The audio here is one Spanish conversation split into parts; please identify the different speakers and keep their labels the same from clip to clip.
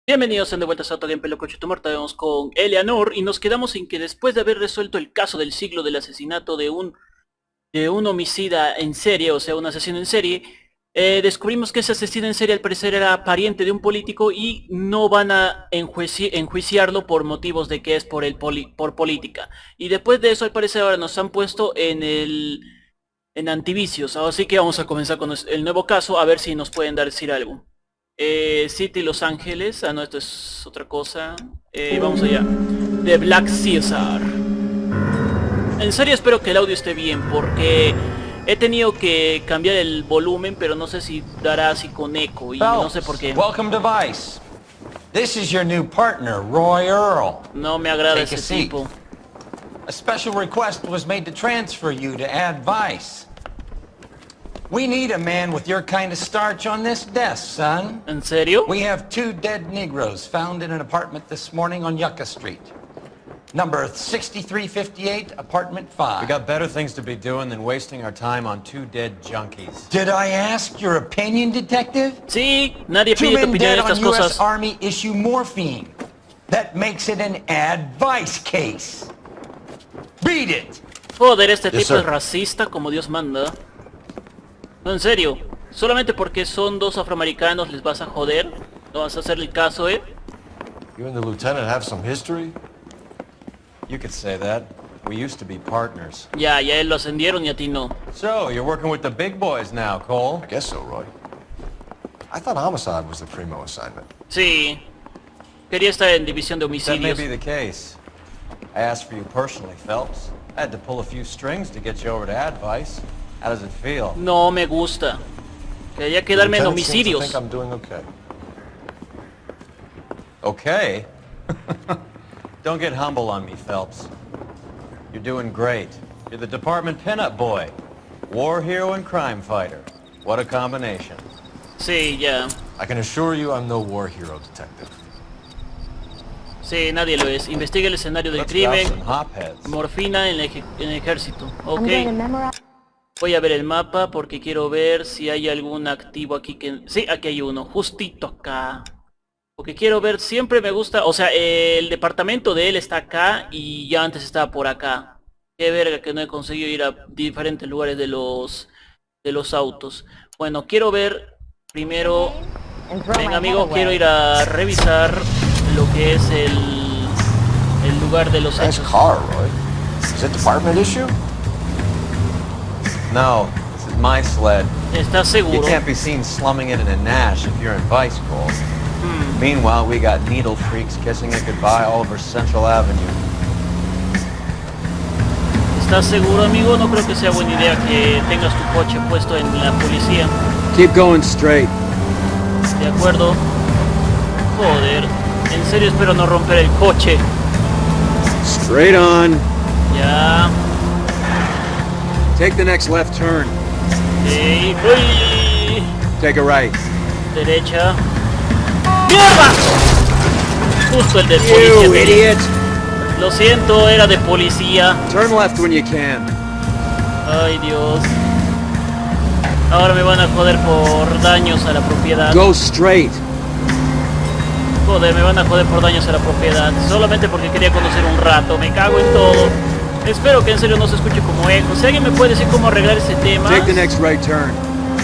Speaker 1: Bienvenidos de vuelta a Auto Gameplay Loco. Estamos con L.A Noire y nos quedamos en que después de haber resuelto el caso del siglo del asesinato de un homicida en serie, o sea, un asesino en serie, descubrimos que ese asesino en serie al parecer era pariente de un político y no van a enjuiciarlo por motivos de que es por política. Y después de eso al parecer ahora nos han puesto en antivicios, así que vamos a comenzar con el nuevo caso a ver si nos pueden decir algo. City Los Ángeles, no, esto es otra cosa. Vamos allá. The Black Caesar. En serio espero que el audio esté bien porque he tenido que cambiar el volumen, pero no sé si dará así con eco y no sé por qué.
Speaker 2: Welcome to Vice. This is your new partner, Roy Earl.
Speaker 1: No me agrada ese tipo.
Speaker 2: A special request was made to transfer you to Ad Vice. We need a man with your kind of starch on this desk, son.
Speaker 1: ¿En serio?
Speaker 2: We have 2 dead Negroes found in an apartment this morning on Yucca Street. Number 6358, apartment 5.
Speaker 3: We got better things to be doing than wasting our time on 2 dead junkies.
Speaker 2: Did I ask your opinion, detective?
Speaker 1: Sí, nadie
Speaker 2: 2
Speaker 1: pide tu
Speaker 2: men
Speaker 1: opinión de
Speaker 2: dead
Speaker 1: estas
Speaker 2: on U.S.
Speaker 1: cosas.
Speaker 2: Army issue morphine. That makes it an Ad Vice case. Beat it.
Speaker 1: Joder, este
Speaker 3: Yes,
Speaker 1: tipo
Speaker 3: sir.
Speaker 1: es racista como Dios manda. No, en serio, solamente porque son 2 afroamericanos les vas a joder, no vas a hacerle el caso,
Speaker 4: You and the lieutenant have some history?
Speaker 3: You could say that. We used to be partners.
Speaker 1: Ya él lo ascendieron y a ti no.
Speaker 3: So, you're working with the big boys now, Cole?
Speaker 4: I guess so, Roy. I thought homicide was the primo assignment.
Speaker 1: Sí, quería estar en división de
Speaker 3: That may
Speaker 1: homicidios.
Speaker 3: be the case. I asked for you personally, Phelps. I had to pull a few strings to get you over to Advice. How does it feel?
Speaker 1: No me gusta. Quería quedarme en
Speaker 4: The lieutenant seems to
Speaker 1: homicidios.
Speaker 4: think I'm doing okay.
Speaker 3: Okay. Don't get humble on me, Phelps. You're doing great. You're the department pinup boy. War hero and crime fighter. What a combination.
Speaker 1: Sí, ya.
Speaker 4: I can assure you I'm no war hero, detective.
Speaker 1: Sí, nadie lo es. Investiga el escenario del
Speaker 3: Let's rouse
Speaker 1: crimen.
Speaker 3: some hopheads.
Speaker 1: Morfina en el ejército. Ok. Voy a ver el mapa porque quiero ver si hay algún activo aquí que... Sí, aquí hay uno, justito acá. Porque quiero ver, siempre me gusta... O sea, el departamento de él está acá y ya antes estaba por acá. Qué verga que no he conseguido ir a diferentes lugares de los autos. Bueno, quiero ver primero... Venga amigo, quiero ir a revisar lo que es el lugar de los
Speaker 4: Nice
Speaker 1: hechos.
Speaker 4: car, Roy. Is it department issue?
Speaker 3: No, this is my sled.
Speaker 1: ¿Estás
Speaker 3: You
Speaker 1: seguro?
Speaker 3: can't be seen slumming it in a Nash if you're in Vice, Cole. Meanwhile, we got needle freaks kissing it goodbye all over Central Avenue.
Speaker 1: ¿Estás seguro, amigo? No creo que sea buena idea que tengas tu coche puesto en la policía.
Speaker 5: Keep going straight.
Speaker 1: ¿De acuerdo? Joder. En serio espero no romper el coche.
Speaker 5: Straight on.
Speaker 1: Ya.
Speaker 5: Take the next left turn.
Speaker 1: Sí. Uy.
Speaker 5: Take a right.
Speaker 1: Derecha. ¡Mierda! Justo el de
Speaker 5: You
Speaker 1: policía.
Speaker 5: idiot!
Speaker 1: Lo siento, era de policía.
Speaker 5: Turn left when you can.
Speaker 1: Ay, Dios. Ahora me van a joder por daños a la propiedad.
Speaker 5: Go straight.
Speaker 1: Joder, me van a joder por daños a la propiedad. Solamente porque quería conocer un rato. Me cago en todo. Espero que en serio no se escuche como eco. Si alguien me puede decir cómo arreglar este tema.
Speaker 5: Take the next right turn.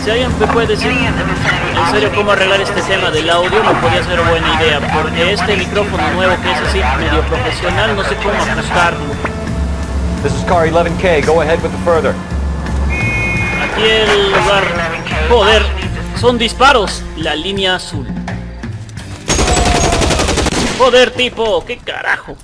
Speaker 1: Si alguien me puede decir en serio cómo arreglar este tema del audio, me podría ser buena idea. Porque este micrófono nuevo que es así medio profesional, no sé cómo ajustarlo.
Speaker 3: This is car 11K. Go ahead with the further.
Speaker 1: Aquí el lugar... Joder, son disparos. La línea azul. Joder, tipo, ¿qué carajo?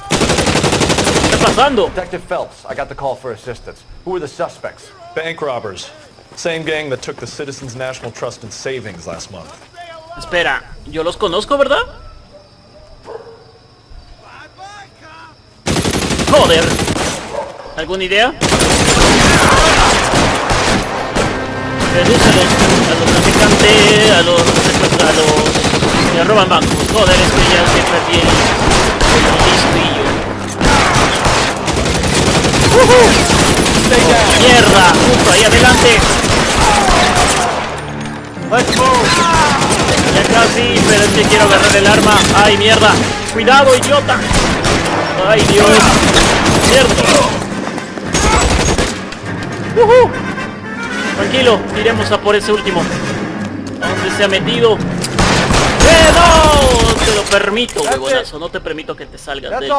Speaker 1: ¿Qué está pasando?
Speaker 6: Detective Phelps, I got the call for assistance. Who are the suspects?
Speaker 7: Bank robbers. Same gang that took the Citizens National Trust and Savings last month.
Speaker 1: Espera, yo los conozco, ¿verdad? Joder. ¿Alguna idea? Redúcelos a los traficantes, a los que roban bancos. Joder, es que ya se perdí el listillo. ¡Mierda! ¡Justo ahí adelante! ¡Let's move! Ya casi, pero es que quiero agarrar el arma. ¡Ay, mierda! ¡Cuidado, idiota! ¡Ay, Dios! ¡Mierda! Tranquilo, iremos a por ese último. ¿Dónde se ha metido? ¡No! Te lo permito, huevonazo. No te permito que te salgas de él.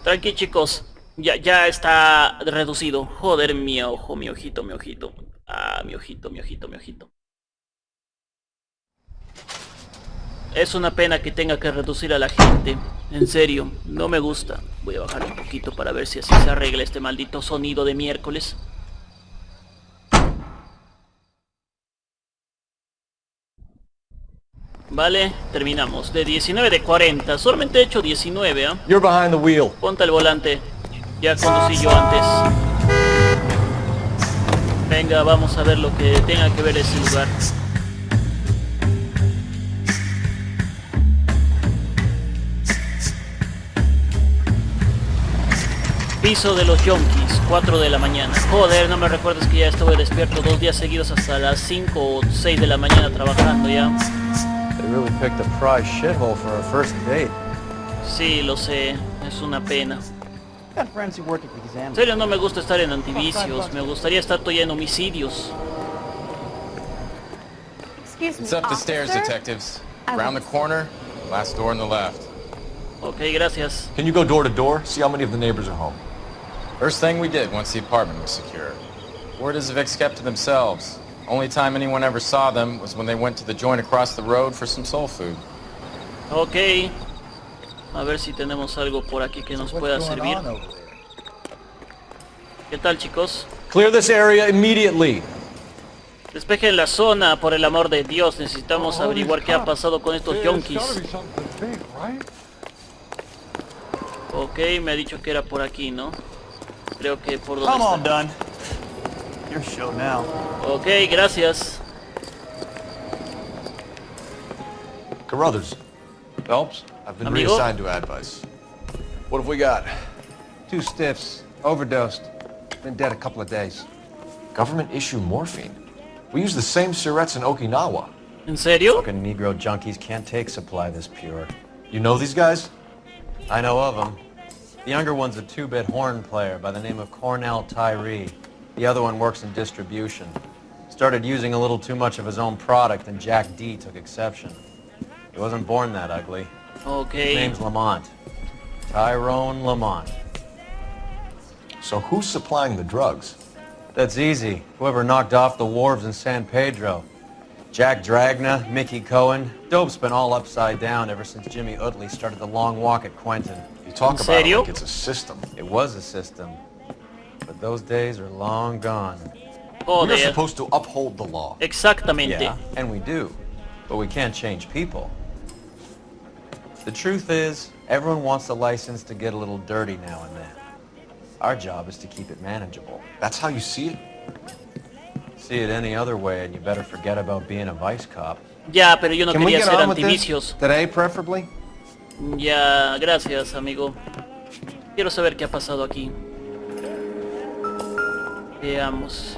Speaker 1: Tranqui, chicos. Ya está reducido. Joder, mi ojo, mi ojito, mi ojito. Ah, mi ojito, mi ojito, mi ojito. Es una pena que tenga que reducir a la gente. En serio, no me gusta. Voy a bajar un poquito para ver si así se arregla este maldito sonido de miércoles. Vale, terminamos. De 19 de 40. Solamente he hecho 19, ¿eh?
Speaker 7: You're behind the wheel.
Speaker 1: Ponte el volante. Ya conducí yo antes. Venga, vamos a ver lo que tenga que ver ese lugar. Piso de los Yonkis, 4 de la mañana. Joder, no me recuerdes que ya estuve despierto 2 días seguidos hasta las 5 o 6 de la mañana trabajando ya.
Speaker 3: They really picked a prize shithole for our first date.
Speaker 1: Sí, lo sé, es una pena. En serio, no me gusta estar en antivicios, me gustaría estar todavía en homicidios.
Speaker 8: It's up the stairs, detectives. Around the corner, last door on the left.
Speaker 1: Ok, gracias.
Speaker 7: Can you go door to door? See how many of the neighbors are home.
Speaker 8: First thing we did once the apartment was secure. Word is the Vics kept to themselves. Only time anyone ever saw them was when they went to the joint across the road for some soul food.
Speaker 1: Ok. A ver si tenemos algo por aquí que nos pueda servir. ¿Qué tal, chicos?
Speaker 7: Clear this area immediately.
Speaker 1: Despejen la zona, por el amor de Dios. Necesitamos averiguar qué ha pasado con estos yonkis. Ok, me ha dicho que era por aquí, ¿no? Creo que por donde está. Ok, gracias.
Speaker 4: Carruthers,
Speaker 7: Phelps?
Speaker 4: I've been
Speaker 1: Amigo?
Speaker 4: reassigned to advice.
Speaker 7: What have we got?
Speaker 4: 2 stiffs, overdosed. Been dead a couple of days. Government issue morphine. We use the same syrettes in Okinawa.
Speaker 1: ¿En serio?
Speaker 3: Fucking Negro junkies can't take supply this pure.
Speaker 4: You know these guys?
Speaker 3: I know of them. The younger one's a 2-bit horn player by the name of Cornell Tyree. The other one works in distribution. Started using a little too much of his own product and Jack D took exception. He wasn't born that ugly. His
Speaker 1: Ok.
Speaker 3: name's Lamont. Tyrone Lamont.
Speaker 4: So who's supplying the drugs?
Speaker 3: That's easy. Whoever knocked off the wharves in San Pedro. Jack Dragna, Mickey Cohen. Dope's been all upside down ever since Jimmy Utley started the long walk at Quentin.
Speaker 4: You talk
Speaker 1: ¿En
Speaker 4: about it
Speaker 1: serio?
Speaker 4: like it's a system.
Speaker 3: It was a system. But those days are long gone.
Speaker 4: We're
Speaker 1: Joder.
Speaker 4: supposed to uphold the law.
Speaker 1: Exactamente.
Speaker 3: Yeah, and we do. But we can't change people. The truth is, everyone wants a license to get a little dirty now and then. Our job is to keep it manageable.
Speaker 4: That's how you see it?
Speaker 3: See it any other way and you better forget about being a vice cop.
Speaker 1: Ya, pero yo no
Speaker 4: Can we
Speaker 1: quería
Speaker 4: get
Speaker 1: ser
Speaker 4: on with this?
Speaker 1: antivicios.
Speaker 4: Today, preferably?
Speaker 1: Ya, gracias, amigo. Quiero saber qué ha pasado aquí. Veamos.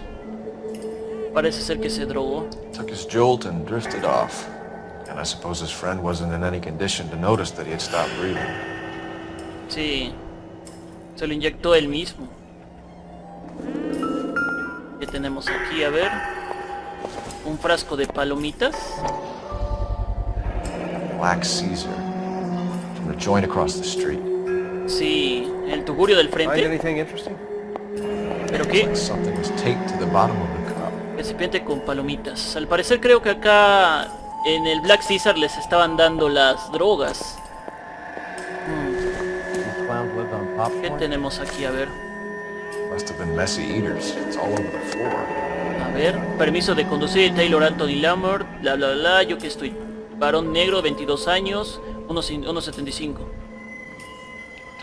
Speaker 1: Parece ser que se drogó.
Speaker 4: Took his jolt and drifted off. And I suppose his friend wasn't in any condition to notice that he had stopped breathing.
Speaker 1: Sí. Se lo inyectó él mismo. ¿Qué tenemos aquí? A ver. Un frasco de palomitas.
Speaker 4: Black Caesar. From the joint across the street.
Speaker 1: Sí. El tugurio del
Speaker 4: Find
Speaker 1: frente.
Speaker 4: anything interesting?
Speaker 1: ¿Pero qué?
Speaker 4: Like something was taped to the bottom of the cup.
Speaker 1: Recipiente con palomitas. Al parecer creo que acá en el Black Caesar les estaban dando las drogas.
Speaker 3: These clowns lived on
Speaker 1: ¿Qué
Speaker 3: popcorn?
Speaker 1: tenemos aquí? A ver.
Speaker 4: Must have been messy eaters. It's all over the floor.
Speaker 1: A ver. Permiso de conducir Taylor Anthony Lamert. Bla bla bla. Yo que estoy. Varón negro, 22 años. 1.75.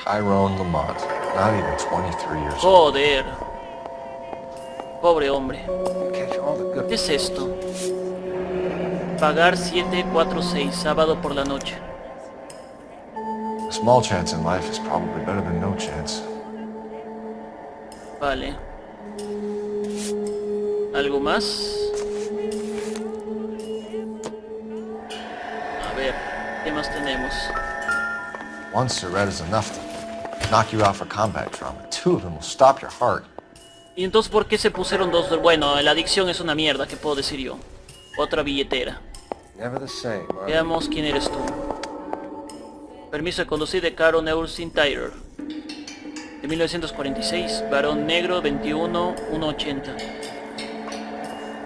Speaker 4: Tyrone Lamont. Not even 23 years old.
Speaker 1: Joder. Pobre hombre.
Speaker 4: Catch all the good.
Speaker 1: ¿Qué es esto? Pagar 746, sábado por la noche.
Speaker 4: A small chance in life is probably better than no chance.
Speaker 1: Vale. ¿Algo más? ¿Qué más tenemos?
Speaker 4: One cigarette is enough to knock you out for combat trauma. Two of them will stop your heart.
Speaker 1: ¿Y entonces por qué se pusieron dos? Bueno, la adicción es una mierda, ¿qué puedo decir yo? Otra billetera.
Speaker 4: Never the same.
Speaker 1: Veamos quién eres tú. Permiso de conducir de Caro Neursin Tyler. De 1946. Varón negro, 21, 1.80.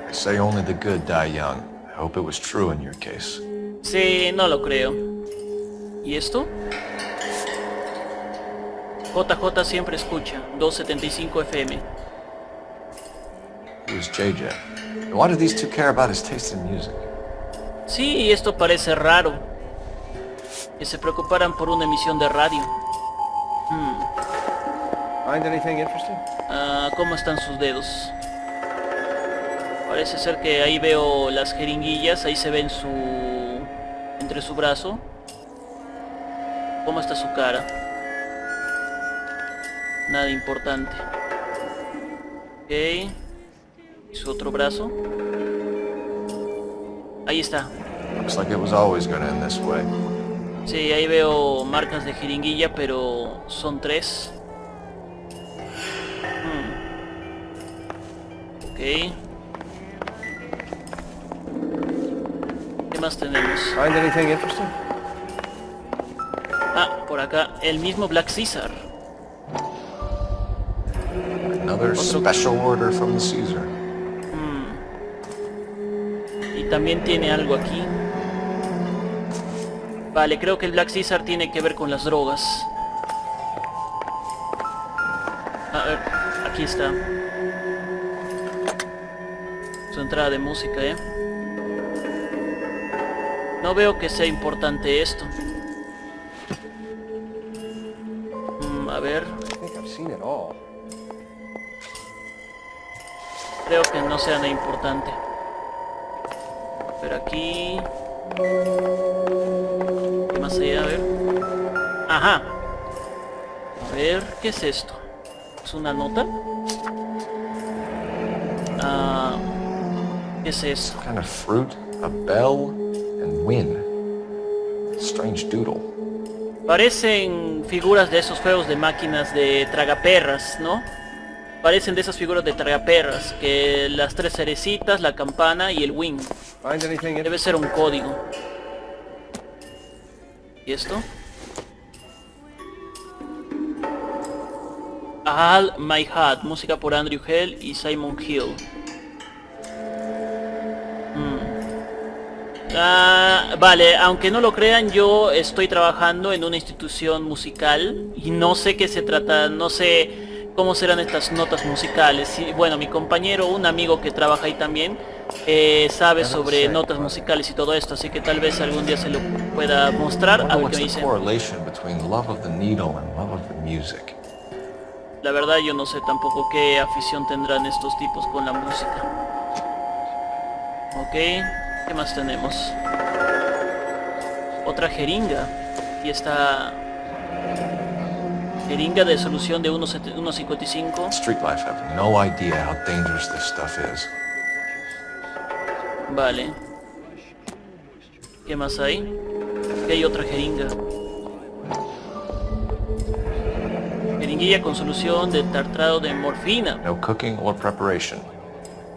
Speaker 4: They say only the good die young. I hope it was true in your case.
Speaker 1: Sí, no lo creo. ¿Y esto? JJ siempre escucha. 275 FM.
Speaker 4: Who's JJ? And why do these two care about his taste in music?
Speaker 1: Sí, esto parece raro. Que se preocuparan por una emisión de radio.
Speaker 4: Find anything interesting?
Speaker 1: ¿Cómo están sus dedos? Parece ser que ahí veo las jeringuillas. Ahí se ven entre su brazo. ¿Cómo está su cara? Nada importante. Ok. ¿Y su otro brazo? Ahí está.
Speaker 4: Looks like it was always gonna end this way.
Speaker 1: Sí, ahí veo marcas de jeringuilla, pero son 3. Ok. ¿Qué más tenemos?
Speaker 4: Find anything interesting?
Speaker 1: Ah, por acá, el mismo Black Caesar.
Speaker 4: Another special order from the Caesar.
Speaker 1: Y también tiene algo aquí. Vale, creo que el Black Caesar tiene que ver con las drogas. A ver, aquí está. Su entrada de música, No veo que sea importante esto. A ver.
Speaker 4: I think I've seen it all.
Speaker 1: Creo que no sea nada importante. Pero aquí... ¿Qué más allá? A ver. Ajá. A ver, ¿qué es esto? ¿Es una nota? ¿Qué es eso?
Speaker 4: Kind of fruit, a bell, and win. Strange doodle.
Speaker 1: Parecen figuras de esos juegos de máquinas de tragaperras, ¿no? Parecen de esas figuras de tragaperras, que las 3 cerecitas, la campana y el wing.
Speaker 4: Find anything
Speaker 1: Debe ser un código. ¿Y esto? All My Heart, música por Andrew Hell y Simon Hill. Vale, aunque no lo crean, yo estoy trabajando en una institución musical y no sé qué se trata, no sé cómo serán estas notas musicales. Y bueno, mi compañero, un amigo que trabaja ahí también, sabe sobre notas musicales y todo esto, así que tal vez algún día se lo pueda mostrar. A ver qué me dice. La verdad yo no sé tampoco qué afición tendrán estos tipos con la música. Ok, ¿qué más tenemos? Otra jeringa. Y esta jeringa de solución de 1.55.
Speaker 4: Street life have no idea how dangerous this stuff is.
Speaker 1: Vale. ¿Qué más hay? Aquí hay otra jeringa. Jeringuilla con solución de tartrado de morfina.
Speaker 4: No cooking or preparation.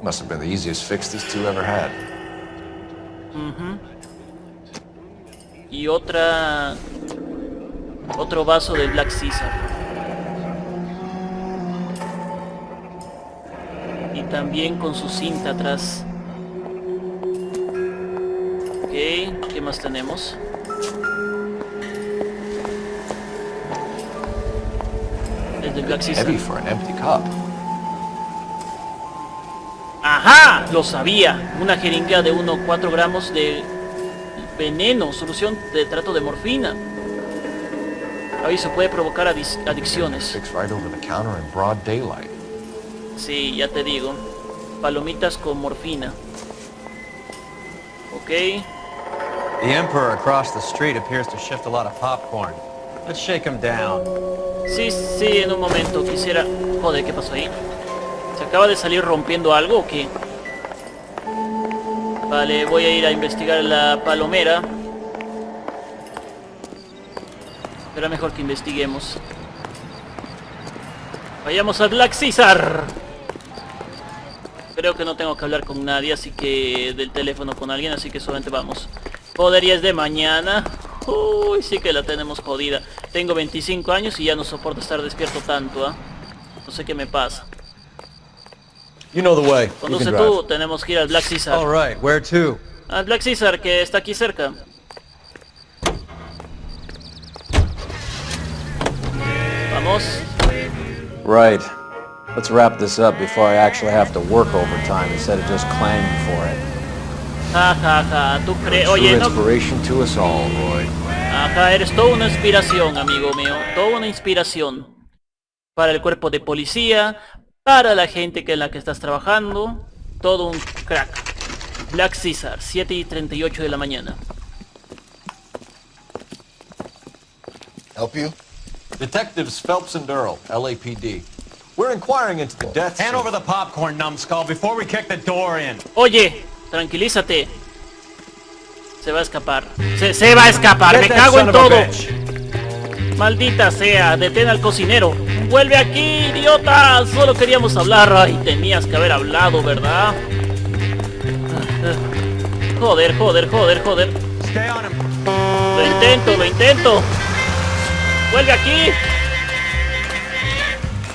Speaker 4: Must have been the easiest fix these two ever had.
Speaker 1: Y otro vaso de Black Caesar. Y también con su cinta atrás. Ok, ¿qué más tenemos? Es de Black Caesar.
Speaker 4: Heavy for an empty cup.
Speaker 1: ¡Ajá! Lo sabía. Una jeringa de 1,4 gramos de veneno, solución de trato de morfina. Aviso, puede provocar adicciones.
Speaker 4: Fixed right over the counter in broad daylight.
Speaker 1: Sí, ya te digo. Palomitas con morfina. Ok.
Speaker 3: The Emperor across the street appears to shift a lot of popcorn. Let's shake him down.
Speaker 1: Sí, en un momento quisiera... Joder, ¿qué pasó ahí? ¿Se acaba de salir rompiendo algo o qué? Vale, voy a ir a investigar la palomera. Será mejor que investiguemos. Vayamos al Black Caesar. Creo que no tengo que hablar con nadie, así que del teléfono con alguien, así que solamente vamos. Joder, ya es de mañana. Uy, sí que la tenemos jodida. Tengo 25 años y ya no soporto estar despierto tanto, ¿ah? No sé qué me pasa.
Speaker 7: You know the way.
Speaker 1: Conduce tú, tenemos que ir al Black Caesar.
Speaker 3: All right, where to?
Speaker 1: Al Black Caesar, que está aquí cerca. Vamos.
Speaker 3: Right. Let's wrap this up before I actually have to work overtime instead of just claiming for it.
Speaker 1: Ja, ja, ja. Tú crees...
Speaker 4: True
Speaker 1: Oye, no...
Speaker 4: inspiration to us all, Roy.
Speaker 1: Acá eres toda una inspiración, amigo mío. Toda una inspiración. Para el cuerpo de policía, para la gente en la que estás trabajando. Todo un crack. Black Caesar, 7:38 de la mañana.
Speaker 4: Help you?
Speaker 7: Detectives Phelps and Earl, L.A P.10. We're inquiring into the deaths.
Speaker 3: Hand over the popcorn, numbskull, before we kick the door in.
Speaker 1: Oye, tranquilízate. Se va a escapar. Se va a escapar. Me cago en todo. Maldita sea. Detén al cocinero. Vuelve aquí, idiota. Solo queríamos hablar. Ay, tenías que haber hablado, ¿verdad? Joder, joder, joder, joder.
Speaker 3: Stay on him.
Speaker 1: Lo intento. Vuelve aquí.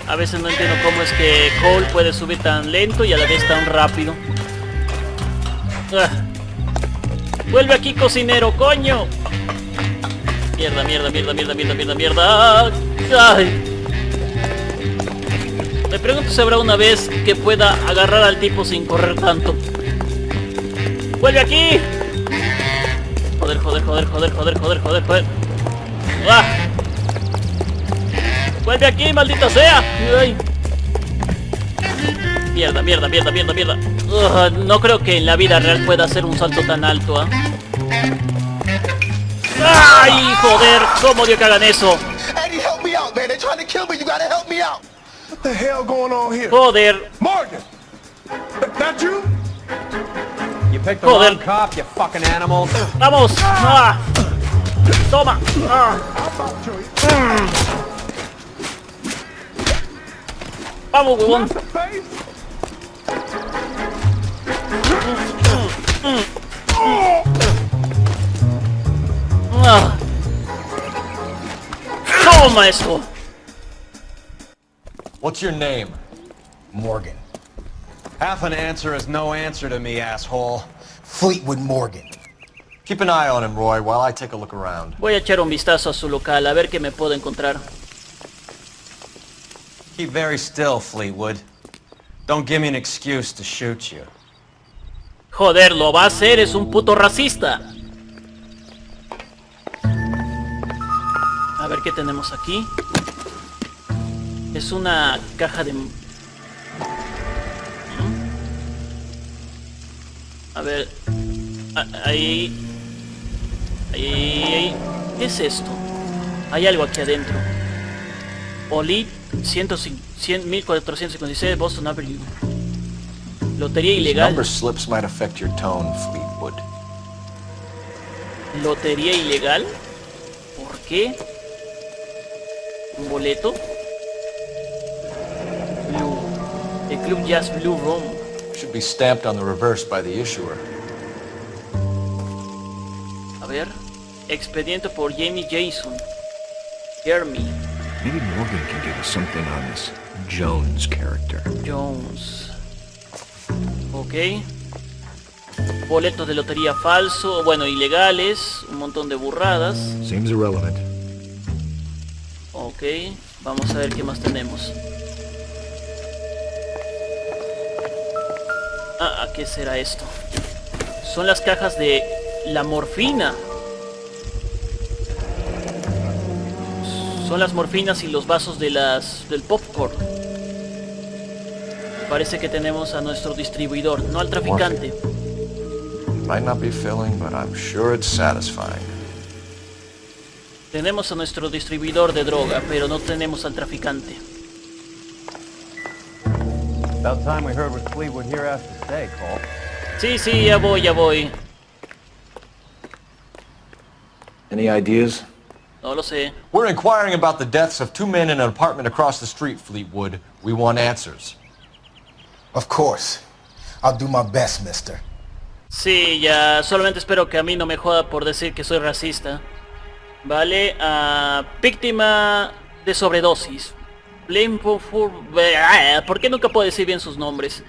Speaker 1: A veces no entiendo cómo es que Cole puede subir tan lento y a la vez tan rápido. Vuelve aquí, cocinero, coño. Mierda, mierda, mierda, mierda, mierda, mierda, mierda. Ay. Me pregunto si habrá una vez que pueda agarrar al tipo sin correr tanto. ¡Vuelve aquí! Joder, joder, joder, joder, joder, joder, joder, joder. ¡Ah! ¡Vuelve aquí, maldita sea! ¡Ay! Mierda, mierda, mierda, mierda, mierda. No creo que en la vida real pueda hacer un salto tan alto, ¿ah? ¡Ay, joder! ¿Cómo dio que hagan eso?
Speaker 9: Eddie, help me out, man. They're trying to kill me. You gotta help me out.
Speaker 10: What the hell going on here?
Speaker 1: Joder.
Speaker 10: Morgan! That you?
Speaker 3: You picked the
Speaker 1: Joder.
Speaker 3: wrong cop, you fucking animals.
Speaker 1: ¡Vamos! ¡Ah! ¡Toma! ¡Ah! ¡Vamos, huevón! ¡Ah! ¡Toma esto!
Speaker 7: What's your name?
Speaker 9: Morgan.
Speaker 3: Half an answer is no answer to me, asshole.
Speaker 9: Fleetwood Morgan.
Speaker 7: Keep an eye on him, Roy, while I take a look around.
Speaker 1: Voy a echar un vistazo a su local, a ver qué me puedo encontrar.
Speaker 3: Keep very still, Fleetwood. Don't give me an excuse to shoot you.
Speaker 1: Joder, lo va a hacer, es un puto racista. A ver qué tenemos aquí. Es una caja de... A ver... Ahí... Ahí... ¿Qué es esto? Hay algo aquí adentro. Oli 1456 Boston Avenue. Lotería ilegal.
Speaker 4: Number slips might affect your tone, Fleetwood.
Speaker 1: Lotería ilegal. ¿Por qué? Un boleto. Blue. El Club Jazz Blue Room.
Speaker 4: Should be stamped on the reverse by the issuer.
Speaker 1: A ver. Expediente por Jamie Jason. Jeremy
Speaker 5: Maybe Morgan can give us something on this Jones character.
Speaker 1: Jones. Ok. Boletos de lotería falso. Bueno, ilegales. Un montón de burradas.
Speaker 5: Seems irrelevant.
Speaker 1: Ok. Vamos a ver qué más tenemos. Ah, ¿qué será esto? Son las cajas de la morfina. Son las morfinas y los vasos de del popcorn. Parece que tenemos a nuestro distribuidor, no al traficante.
Speaker 4: Might not be filling, but I'm sure it's satisfying.
Speaker 1: Tenemos a nuestro distribuidor de droga, pero no tenemos al traficante.
Speaker 6: About time we heard what Fleetwood here has to say, Cole.
Speaker 1: Sí, sí, ya voy.
Speaker 4: Any ideas?
Speaker 1: No lo sé.
Speaker 4: We're inquiring about the deaths of 2 men in an apartment across the street, Fleetwood. We want answers.
Speaker 9: Of course. I'll do my best, mister.
Speaker 1: Sí, ya solamente espero que a mí no me joda por decir que soy racista. Vale, víctima de sobredosis. ¿Por qué nunca puedo decir bien sus nombres?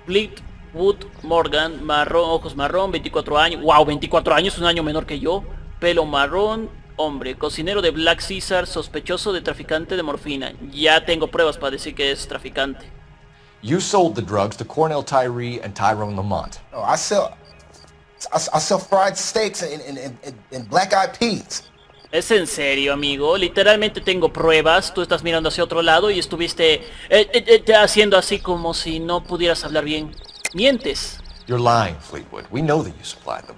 Speaker 1: Fleetwood Morgan, marrón, ojos marrón, 24 años. Wow, 24 años, un año menor que yo. Pelo marrón, hombre, cocinero de Black Caesar, sospechoso de traficante de morfina. Ya tengo pruebas para decir que es traficante.
Speaker 4: You sold the drugs to Cornell Tyree and Tyrone Lamont.
Speaker 9: No, I sell fried steaks and black-eyed peas.
Speaker 1: Es en serio, amigo. Literalmente tengo pruebas. Tú estás mirando hacia otro lado y estuviste haciendo así como si no pudieras hablar bien. Mientes.
Speaker 4: You're lying, Fleetwood. We know that you supplied them.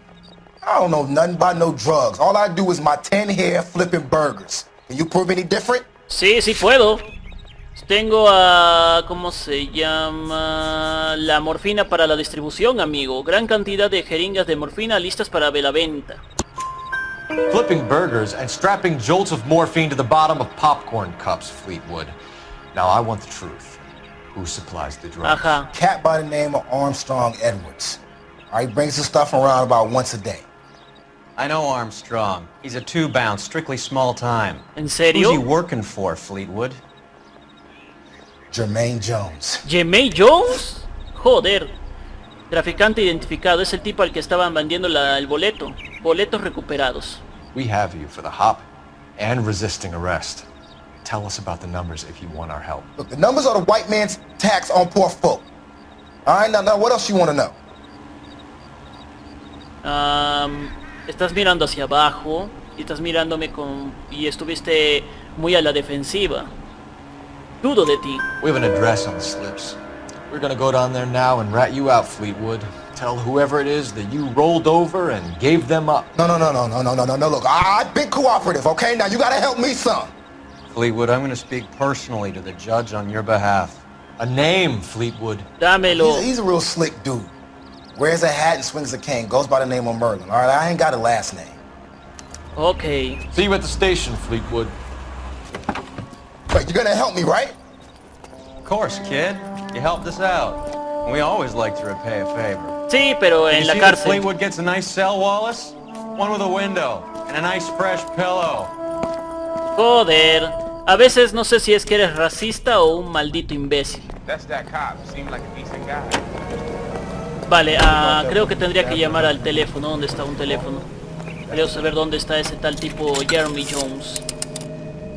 Speaker 9: I don't know nothing about no drugs. All I do is my 10 hair flipping burgers. Can you prove any different?
Speaker 1: Sí, sí puedo. Tengo a... ¿cómo se llama? La morfina para la distribución, amigo. Gran cantidad de jeringas de morfina listas para la venta.
Speaker 4: Flipping burgers and strapping jolts of morphine to the bottom of popcorn cups, Fleetwood. Now I want the truth. Who supplies the drugs?
Speaker 1: Ajá.
Speaker 9: Cat by the name of Armstrong Edwards. He brings the stuff around about once a day.
Speaker 3: I know Armstrong. He's a two-bound, strictly small time.
Speaker 1: ¿En serio?
Speaker 3: Who's he working for, Fleetwood?
Speaker 9: Jermaine Jones.
Speaker 1: ¿Jermaine Jones? Joder. Traficante identificado. Es el tipo al que estaban vendiendo el boleto. Boletos recuperados.
Speaker 4: We have you for the hop and resisting arrest. Tell us about the numbers if you want our help.
Speaker 9: Look, the numbers are the white man's tax on poor folk. All right, now what else you want to know?
Speaker 1: Estás mirando hacia abajo y estás mirándome y estuviste muy a la defensiva. Dudo de ti.
Speaker 4: We have an address on the slips. We're gonna go down there now and rat you out, Fleetwood. Tell whoever it is that you rolled over and gave them up.
Speaker 9: No. Look, I've been cooperative, okay? Now you gotta help me some.
Speaker 3: Fleetwood, I'm gonna speak personally to the judge on your behalf.
Speaker 4: A name, Fleetwood.
Speaker 1: Dámelo.
Speaker 9: He's a real slick dude. Wears a hat and swings a cane. Goes by the name of Merlin. All right, I ain't got a last name.
Speaker 1: Okay.
Speaker 4: See you at the station, Fleetwood.
Speaker 9: But you're gonna help me, right?
Speaker 3: Of course, kid. You helped us out. We always like to repay a favor.
Speaker 1: Sí, pero en la
Speaker 3: You see that
Speaker 1: cárcel.
Speaker 3: Fleetwood gets a nice cell, Wallace? One with a window and a nice fresh pillow.
Speaker 1: Joder. A veces no sé si es que eres racista o un maldito imbécil. Vale, creo que tendría que llamar al teléfono. ¿Dónde está un teléfono? Creo saber dónde está ese tal tipo Jeremy Jones.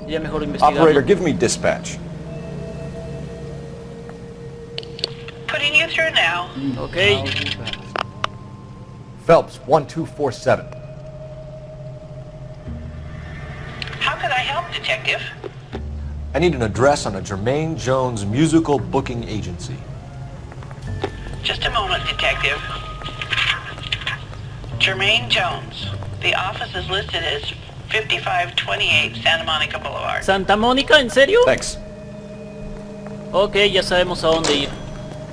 Speaker 1: Ya mejor investigar.
Speaker 4: Operator, give me dispatch.
Speaker 11: Putting you through now.
Speaker 1: Ok.
Speaker 6: Phelps, 1247.
Speaker 11: How can I help, Detective?
Speaker 4: I need an address on a Jermaine Jones musical booking agency.
Speaker 11: Just a moment, Detective. Jermaine Jones. The office is listed as 5528 Santa Monica Boulevard.
Speaker 1: ¿Santa Mónica? ¿En serio?
Speaker 4: Thanks.
Speaker 1: Ok, ya sabemos a dónde ir.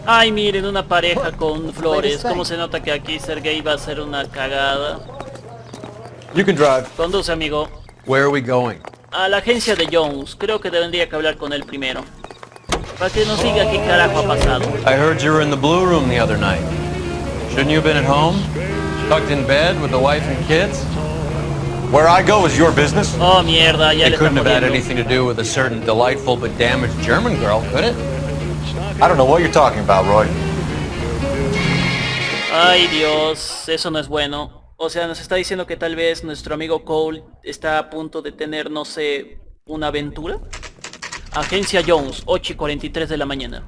Speaker 1: Ay, miren, una pareja con flores. ¿Cómo se nota que aquí ser gay va a ser una cagada?
Speaker 4: You can drive.
Speaker 1: Conduce, amigo.
Speaker 3: Where are we going?
Speaker 1: A la agencia de Jones. Creo que tendría que hablar con él primero. Para que nos diga qué carajo ha pasado.
Speaker 3: I heard you were in the blue room the other night. Shouldn't you have been at home? Tucked in bed with the wife and kids?
Speaker 4: Where I go is your business.
Speaker 1: Oh, mierda, ya
Speaker 3: It
Speaker 1: le está
Speaker 3: couldn't have had
Speaker 1: muriendo.
Speaker 3: anything to do with a certain delightful but damaged German girl, could it?
Speaker 4: I don't know what you're talking about, Roy.
Speaker 1: Ay, Dios, eso no es bueno. O sea, nos está diciendo que tal vez nuestro amigo Cole está a punto de tener, no sé, una aventura. Agencia Jones, 8:43 de la mañana.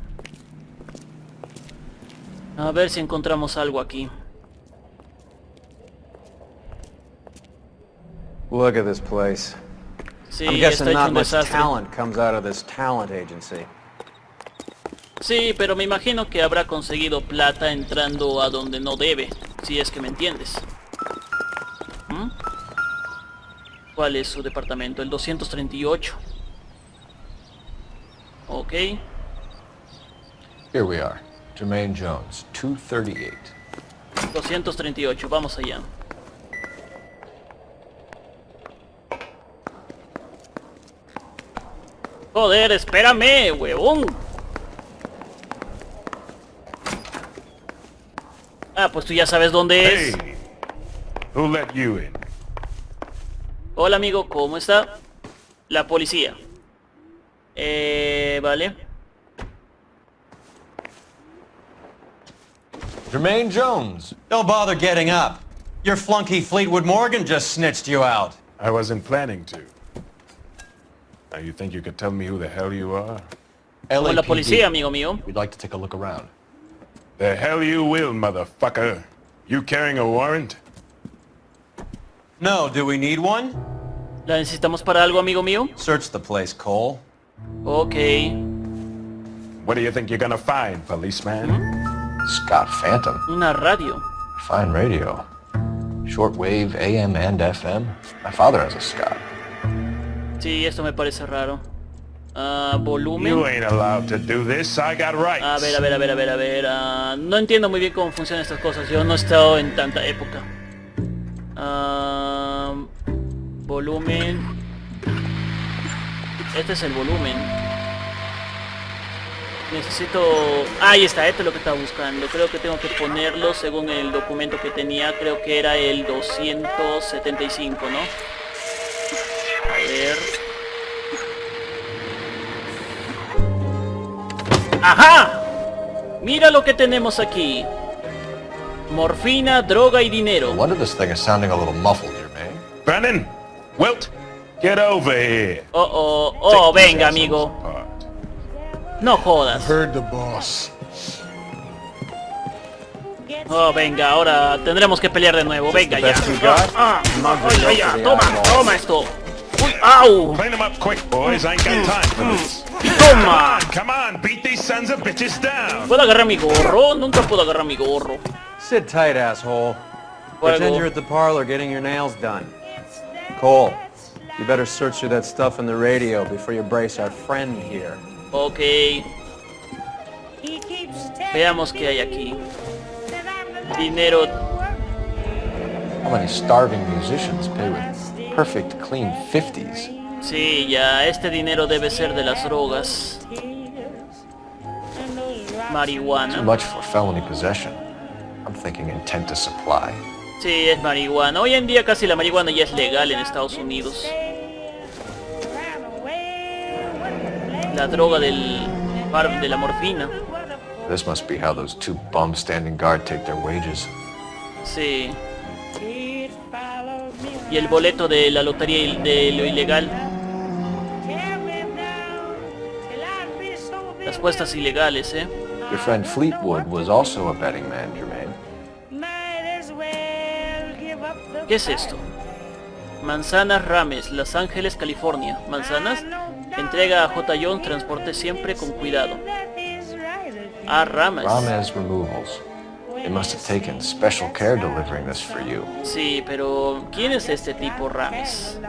Speaker 1: A ver si encontramos algo aquí.
Speaker 3: Look at this place.
Speaker 1: Sí,
Speaker 3: I'm
Speaker 1: está
Speaker 3: guessing
Speaker 1: hecho
Speaker 3: not
Speaker 1: un
Speaker 3: much
Speaker 1: desastre.
Speaker 3: talent comes out of this talent agency.
Speaker 1: Sí, pero me imagino que habrá conseguido plata entrando a donde no debe, si es que me entiendes. ¿Mm? ¿Cuál es su departamento? El 238. Ok.
Speaker 4: Here we are. Jermaine Jones, 238.
Speaker 1: 238, vamos allá. Joder, espérame, huevón. Ah, pues tú ya sabes dónde es.
Speaker 10: Hey, who let you in?
Speaker 1: Hola amigo, ¿cómo está? La policía. Vale.
Speaker 3: Jermaine Jones, don't bother getting up. Your flunky Fleetwood Morgan just snitched you out.
Speaker 10: I wasn't planning to. Now you think you could tell me who the hell you are?
Speaker 1: Somos la policía, amigo mío.
Speaker 4: We'd like to take a look around.
Speaker 10: The hell you will, motherfucker. You carrying a warrant?
Speaker 3: No, do we need one?
Speaker 1: ¿La necesitamos para algo, amigo mío?
Speaker 3: Search the place, Cole.
Speaker 1: Ok.
Speaker 10: What do you think you're gonna find, policeman?
Speaker 4: Scott Phantom.
Speaker 1: Una radio.
Speaker 4: Fine radio. Shortwave, AM and FM. My father has a Scott.
Speaker 1: Sí, esto me parece raro. Volumen.
Speaker 10: You ain't allowed to do this. I got rights.
Speaker 1: A ver. No entiendo muy bien cómo funcionan estas cosas. Yo no he estado en tanta época. Volumen. Este es el volumen. Necesito... Ahí está, esto es lo que estaba buscando. Creo que tengo que ponerlo según el documento que tenía. Creo que era el 275, ¿no? A ver... ¡Ajá! Mira lo que tenemos aquí. Morfina, droga y dinero.
Speaker 4: No wonder this thing is sounding a little muffled, Jermaine.
Speaker 10: Brennan, Wilt, get over here.
Speaker 1: Oh, venga, amigo. No jodas.
Speaker 10: Heard the boss.
Speaker 1: Oh, venga, ahora tendremos que pelear de nuevo. Venga, ya. Toma esto. Uy, au.
Speaker 10: Clean them up quick, boys. I ain't got time for this.
Speaker 1: Toma.
Speaker 10: Come on, beat these sons of bitches down.
Speaker 1: ¿Puedo agarrar mi gorro? Nunca puedo agarrar mi gorro.
Speaker 3: Sit tight, asshole. Pretend you're at the parlor getting your nails done. Cole, you better search through that stuff in the radio before you brace our friend here.
Speaker 1: Ok. Veamos qué hay aquí. Dinero.
Speaker 4: How many starving musicians pay with perfect, clean 50s?
Speaker 1: Sí, ya, este dinero debe ser de las drogas.
Speaker 4: Too
Speaker 1: Marihuana.
Speaker 4: much for felony possession. I'm thinking intent to supply.
Speaker 1: Sí, es marihuana. Hoy en día casi la marihuana ya es legal en Estados Unidos. La droga de la morfina.
Speaker 4: This must be how those two bums standing guard take their wages.
Speaker 1: Sí. Y el boleto de la lotería de lo ilegal. Las puestas ilegales,
Speaker 4: Your friend Fleetwood was also a betting man, Jermaine.
Speaker 1: ¿Qué es esto? Manzanas Rames, Los Ángeles, California. ¿Manzanas? Entrega a J. John, transporte siempre con cuidado. Ah, Rames.
Speaker 4: Rames Removals. They must have taken special care delivering this for you.
Speaker 1: Sí, pero ¿quién es este tipo Rames?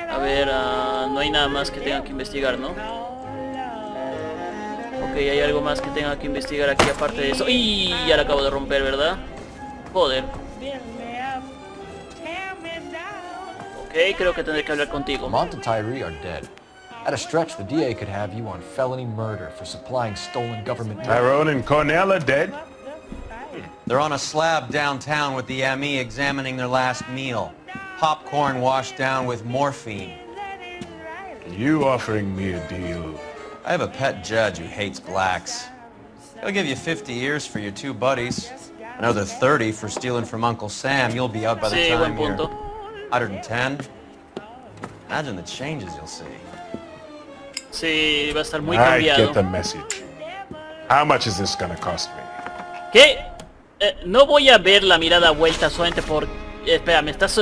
Speaker 1: A ver, no hay nada más que tenga que investigar, ¿no? Ok, hay algo más que tenga que investigar aquí aparte de eso. ¡Y! Ya la acabo de romper, ¿verdad? Joder. Ok, creo que tendré que hablar contigo.
Speaker 4: Lamont and Tyree are dead. At a stretch, the DA could have you on felony murder for supplying stolen government...
Speaker 10: Tyrone and Cornell are dead?
Speaker 3: They're on a slab downtown with the ME examining their last meal. Popcorn washed down with morphine.
Speaker 10: You offering me a deal?
Speaker 3: I have a pet judge who hates blacks. He'll give you 50 years for your two buddies. Another 30 for stealing from Uncle Sam. You'll be out by the
Speaker 1: Sí,
Speaker 3: time
Speaker 1: buen
Speaker 3: you're
Speaker 1: punto.
Speaker 3: 110. Imagine the changes you'll see.
Speaker 1: Sí, va a estar muy
Speaker 10: I
Speaker 1: cambiado.
Speaker 10: get the message. How much is this gonna cost me?
Speaker 1: ¿Qué? No voy a ver la mirada vuelta solamente por... espera, me estás...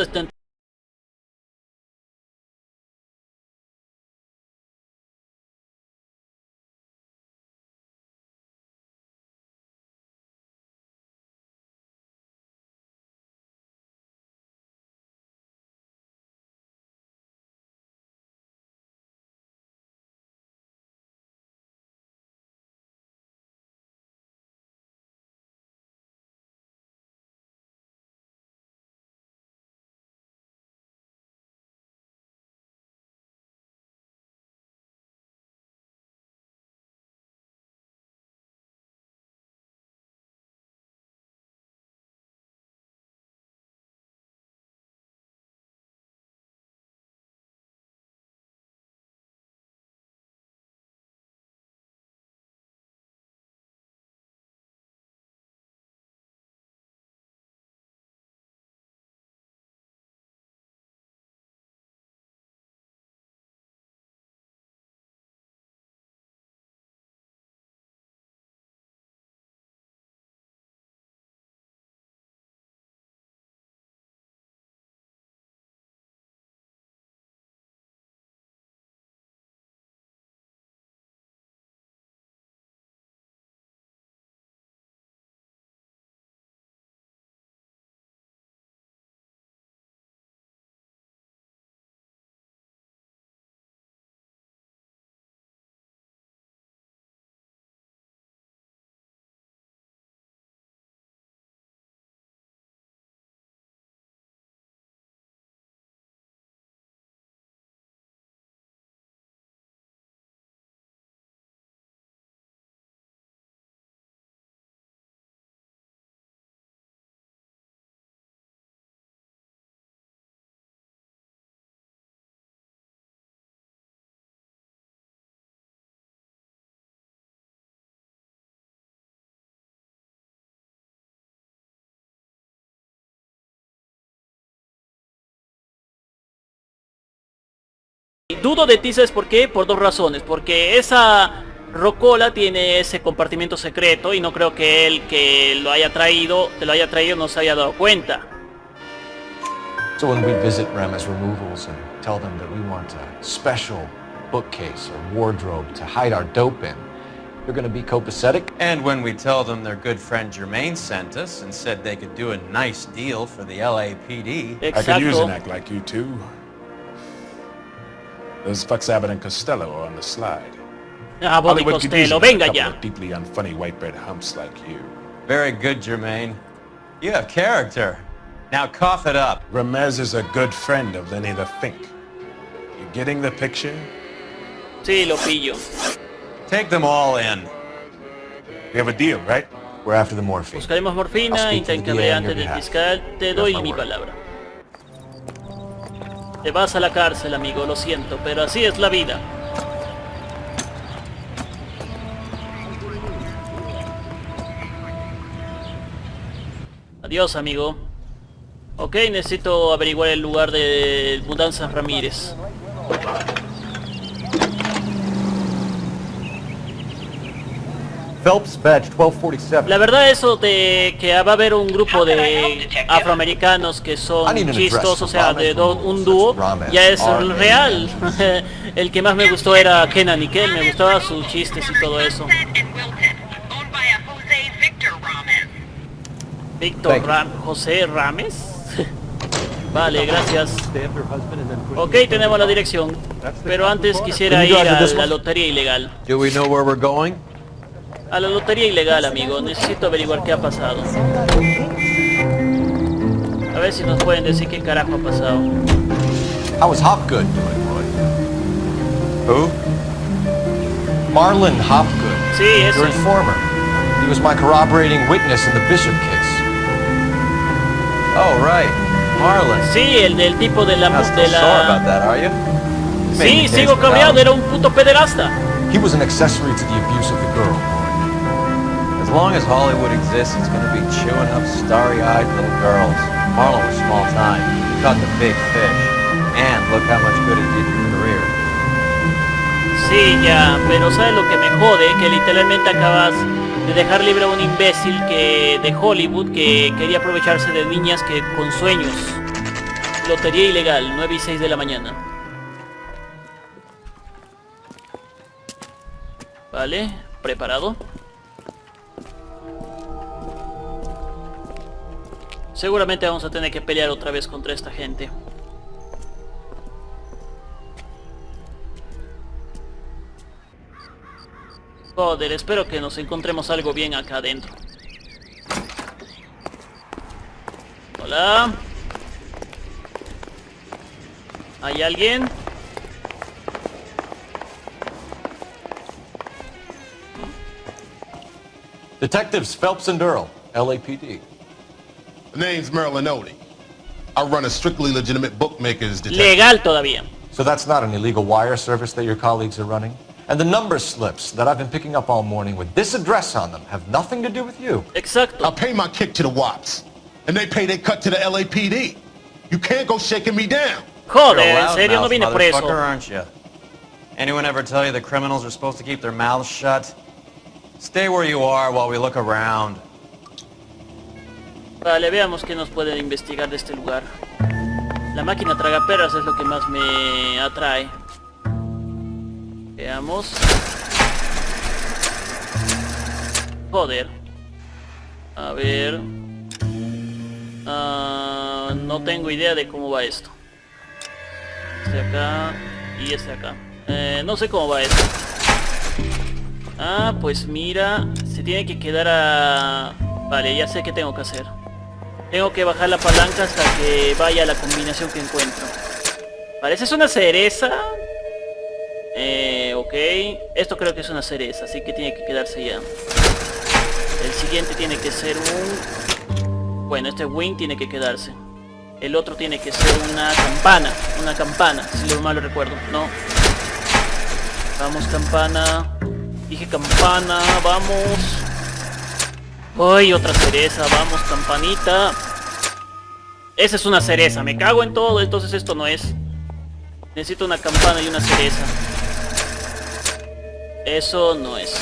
Speaker 1: Dudo de ti, ¿sabes por qué? Por dos razones. Porque esa rocola tiene ese compartimiento secreto y no creo que él que te lo haya traído no se haya dado cuenta.
Speaker 4: So when we visit Rema's removals and tell them that we want a special bookcase or wardrobe to hide our dope in, they're gonna be copacetic?
Speaker 3: And when we tell them their good friend Jermaine sent us and said they could do a nice deal for the LAPD.
Speaker 1: Exacto.
Speaker 10: I could use an act like you two. Those fucks Abbott and Costello are on the slide.
Speaker 1: Abbott y
Speaker 10: Hollywood could use
Speaker 1: Costello,
Speaker 10: a
Speaker 1: venga
Speaker 10: couple
Speaker 1: ya.
Speaker 10: of deeply unfunny white bread humps like you.
Speaker 3: Very good, Jermaine. You have character. Now cough it up.
Speaker 10: Ramez is a good friend of Lenny the Fink. You getting the picture?
Speaker 1: Sí, lo pillo.
Speaker 3: Take them all in.
Speaker 10: We have a deal, right?
Speaker 4: We're after the morphine.
Speaker 1: Buscaremos morfina, intercambiaré antes del fiscal. Te doy mi palabra. Te vas a la cárcel, amigo, lo siento, pero así es la vida. Adiós, amigo. Ok, necesito averiguar el lugar de Mudanzas Ramírez.
Speaker 6: Phelps, badge 1247.
Speaker 1: La verdad eso de que va a haber un grupo de afroamericanos que son chistos, o sea, de un dúo, ya es real. El que más me gustó era Kenan y Kel, me gustaba sus chistes y todo eso. José Rames. Vale, gracias. Ok, tenemos la dirección. Pero antes quisiera ir a la lotería ilegal.
Speaker 3: Do we know where we're going?
Speaker 1: A la lotería ilegal, amigo. Necesito averiguar qué ha pasado. A ver si nos pueden decir qué carajo ha pasado.
Speaker 4: How was Hopgood doing, boy?
Speaker 3: Who?
Speaker 4: Marlon Hopgood.
Speaker 1: Sí, ese.
Speaker 4: Your informer. He was my corroborating witness in the Bishop case.
Speaker 3: Oh, right. Marlon.
Speaker 1: Sí, el del tipo de la...
Speaker 3: Not still sore about that, are you?
Speaker 1: Sí, sigo cabreado, era un puto pederasta.
Speaker 4: He was an accessory to the abuse of the girl.
Speaker 3: As long as Hollywood exists, it's going to be chewing up starry-eyed little girls. Marlon was small time. He caught the big fish. And look how much good it did your career.
Speaker 1: Sí, ya, pero ¿sabes lo que me jode? Que literalmente acabas de dejar libre a un imbécil de Hollywood que quería aprovecharse de niñas que con sueños. Lotería ilegal, 9 y 6 de la mañana. Vale, preparado. Seguramente vamos a tener que pelear otra vez contra esta gente. Joder, espero que nos encontremos algo bien acá adentro. Hola. ¿Hay alguien?
Speaker 4: Detectives Phelps and Earl, LAPD.
Speaker 9: The name's Merlin Odie. I run a strictly legitimate bookmaker's detective.
Speaker 1: Legal todavía.
Speaker 4: So that's not an illegal wire service that your colleagues are running? And the number slips that I've been picking up all morning with this address on them have nothing to do with you.
Speaker 1: Exacto.
Speaker 9: I pay my kick to the WAPs, and they pay their cut to the LAPD. You can't go shaking me down.
Speaker 1: Joder, en serio no vine por eso.
Speaker 3: Aren't you? Anyone ever tell you the criminals are supposed to keep their mouths shut? Stay where you are while we look around.
Speaker 1: Vale, veamos qué nos pueden investigar de este lugar. La máquina tragaperras es lo que más me atrae. Veamos. Joder. A ver. No tengo idea de cómo va esto. Este acá y este acá. No sé cómo va esto. Ah, pues mira, se tiene que quedar a... Vale, ya sé qué tengo que hacer. Tengo que bajar la palanca hasta que vaya a la combinación que encuentro. Parece es una cereza. Ok. Esto creo que es una cereza, así que tiene que quedarse ya. El siguiente tiene que ser un... Bueno, este wing tiene que quedarse. El otro tiene que ser una campana. Una campana, si lo mal lo recuerdo. No. Vamos, campana. Dije campana, vamos. Uy, otra cereza, vamos, campanita. Esa es una cereza, me cago en todo, entonces esto no es. Necesito una campana y una cereza. Eso no es.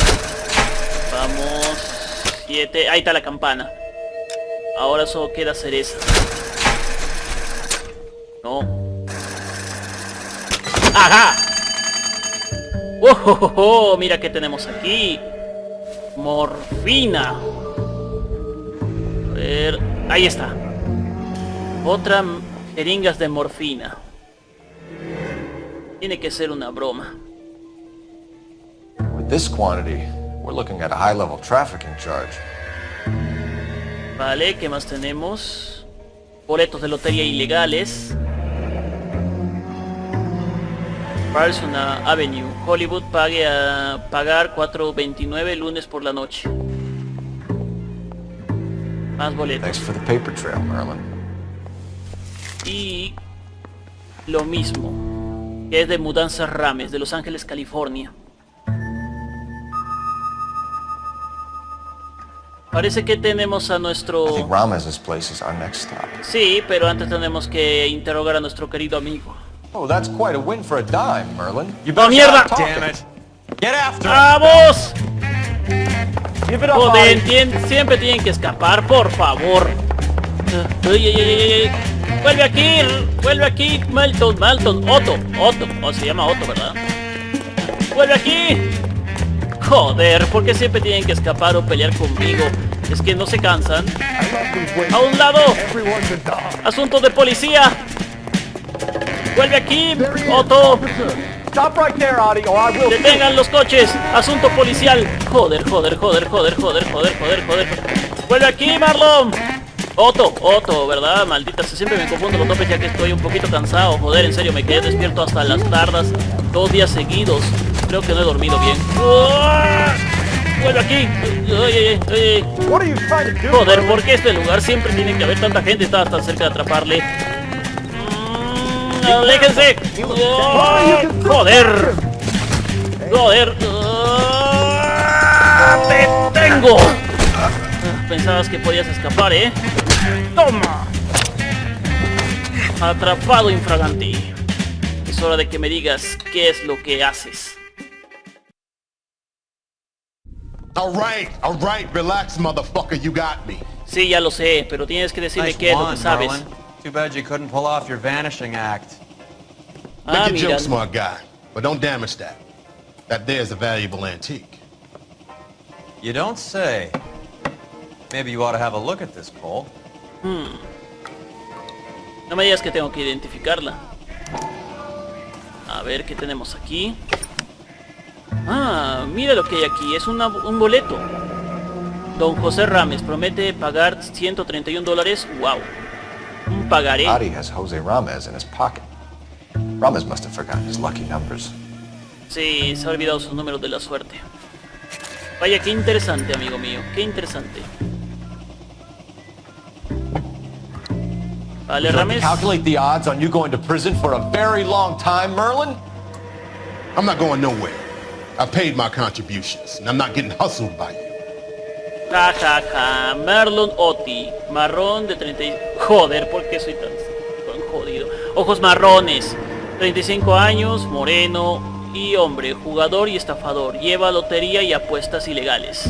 Speaker 1: Vamos. 7. Ahí está la campana. Ahora solo queda cereza. No. ¡Ajá! ¡Oh, oh, oh, oh! Mira qué tenemos aquí. Morfina. A ver. Ahí está. Otra jeringas de morfina. Tiene que ser una broma.
Speaker 4: With this quantity, we're looking at a high-level trafficking charge.
Speaker 1: Vale, ¿qué más tenemos? Boletos de lotería ilegales. Parsona Avenue, Hollywood, pagar $4.29 lunes por la noche. Más boletos.
Speaker 4: Thanks for the paper trail, Merlin.
Speaker 1: Y lo mismo, que es de Mudanzas Rames, de Los Ángeles, California. Parece que tenemos a
Speaker 4: I
Speaker 1: nuestro...
Speaker 4: think Ramez's place is our next stop.
Speaker 1: Sí, pero antes tenemos que interrogar a nuestro querido amigo.
Speaker 4: Oh, that's quite a win for a dime, Merlin. You
Speaker 1: ¡Oh, mierda!
Speaker 2: Damn it. Get after him.
Speaker 1: ¡Vamos! Joder, siempre tienen que escapar, por favor. Vuelve aquí, Malton, Otto, se llama Otto, ¿verdad? Vuelve aquí. Joder, ¿por qué siempre tienen que escapar o pelear conmigo? Es que no se cansan. A un lado. Asunto de policía. Vuelve aquí, Otto. Detengan los coches. Asunto policial. Joder. Vuelve aquí, Marlon. Otto, ¿verdad? Maldita, siempre me confundo los topes ya que estoy un poquito cansado. Joder, en serio, me quedé despierto hasta las tardas 2 días seguidos. Creo que no he dormido bien. Vuelve aquí. Joder, ¿por qué este lugar siempre tiene que haber tanta gente? Estaba tan cerca de atraparle. ¡Aléjense! ¡Joder! ¡Te tengo! Pensabas que podías escapar, ¿eh? ¡Toma! Atrapado infraganti. Es hora de que me digas qué es lo que haces.
Speaker 9: All right, relax, motherfucker, you got me.
Speaker 1: Sí, ya lo sé, pero tienes que decirme qué es lo que sabes.
Speaker 3: Merlin. Too bad you couldn't pull off your vanishing act.
Speaker 9: Make a
Speaker 1: Mira.
Speaker 9: joke, smart guy, but don't damage that. That there's a valuable antique.
Speaker 3: You don't say. Maybe you ought to have a look at this, Cole.
Speaker 1: No me digas que tengo que identificarla. A ver qué tenemos aquí. Ah, mira lo que hay aquí. Es un boleto. Don José Rames promete pagar $131. Wow. Un pagaré.
Speaker 4: Adi has Jose Ramez in his pocket. Ramez must have forgotten his lucky numbers.
Speaker 1: Sí, se ha olvidado sus números de la suerte. Vaya, qué interesante, amigo mío. Qué interesante. Vale, Rames.
Speaker 4: Calculate the odds on you going to prison for a very long time, Merlin?
Speaker 9: I'm not going nowhere. I paid my contributions, and I'm not getting hustled by you.
Speaker 1: Ja, ja, ja. Marlon Otti. Marrón de 30... Joder, ¿por qué soy tan jodido? Ojos marrones. 35 años, moreno y hombre. Jugador y estafador. Lleva lotería y apuestas ilegales.